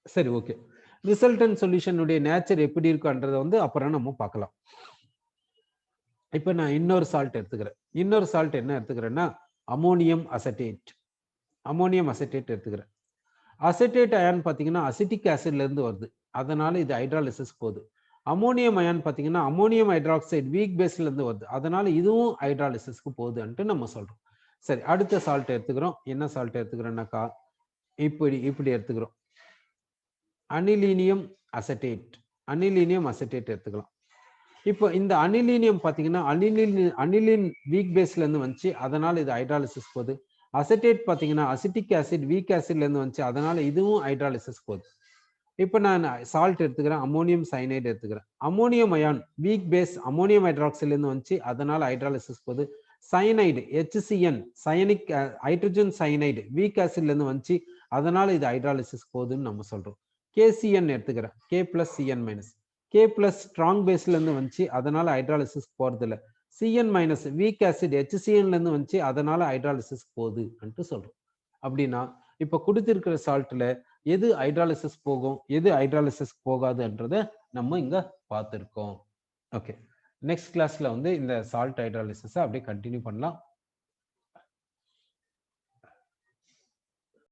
சரி, ஓகே. ரிசல்டன்ட் சொல்யூஷனுடைய நேச்சர் எப்படி இருக்குன்றத வந்து அப்புறம் நம்ம பார்க்கலாம். இப்போ நான் இன்னொரு சால்ட் எடுத்துக்கிறேன். இன்னொரு சால்ட் என்ன எடுத்துக்கிறேன்னா அமோனியம் அசட்டேட். அமோனியம் அசட்டேட் எடுத்துக்கிறேன். அசட்டேட் அயான் பார்த்தீங்கன்னா அசிட்டிக் ஆசிட்ல இருந்து வருது. அதனால இது ஹைட்ராலிசிஸ் போகுது. அமோனியம் அயான் பார்த்தீங்கன்னா அமோனியம் ஹைட்ராக்சைடு வீக் பேஸ்ல இருந்து வருது. அதனால இதுவும் ஹைட்ராலிசிஸ்க்கு போகுதுன்ட்டு நம்ம சொல்றோம். சரி, அடுத்த சால்ட் எடுத்துக்கிறோம். என்ன சால்ட் எடுத்துக்கிறோம்னாக்கா இப்படி எடுத்துக்கிறோம். அனிலீனியம் அசட்டேட். அனிலீனியம் அசிட்டேட் எடுத்துக்கலாம். இப்போ இந்த அனிலீனியம் பார்த்தீங்கன்னா அனிலின் வீக் பேஸ்ல இருந்து வந்துச்சு, அதனால இது ஹைட்ராலிசிஸ் போகுது. அசிட்டேட் பார்த்தீங்கன்னா அசிட்டிக் ஆசிட் வீக் ஆசிட்ல இருந்து வந்துச்சு, அதனால இதுவும் ஹைட்ராலிசிஸ் போகுது. இப்போ நான் சால்ட் எடுத்துக்கிறேன், அமோனியம் சயனைடு எடுத்துக்கிறேன். Ammonium ion weak base ammonium ஹைட்ராக்சைட்ல இருந்து வந்துச்சு, அதனால ஹைட்ராலிசிஸ் போகுது. Cyanide HCN cyanic hydrogen cyanide weak ஆசிட்ல இருந்து வந்துச்சு, அதனால இது ஹைட்ராலிசிஸ் போகுதுன்னு நம்ம சொல்றோம். KCN எடுத்துக்கிறேன், K+CN-. K+ ஸ்ட்ராங் பேஸ்ல இருந்து வந்துச்சு, அதனால ஹைட்ராலிசிஸ் போறது இல்லை. CN- வீக் ஆசிட் HCN-ல இருந்து வந்துச்சு, அதனால ஹைட்ராலிசிஸ் போகுதுன்னு சொல்றோம். அப்படின்னா இப்ப கொடுத்திருக்கிற சால்ட்ல எது ஹைட்ராலிசிஸ் போகும், எது ஹைட்ராலிசிஸ் போகாதுன்றத நம்ம இங்க பார்த்திருக்கோம். ஓகே, நெக்ஸ்ட் கிளாஸ்ல வந்து இந்த சால்ட் ஹைட்ராலிசிஸை அப்படியே கண்டினியூ பண்ணலாம்.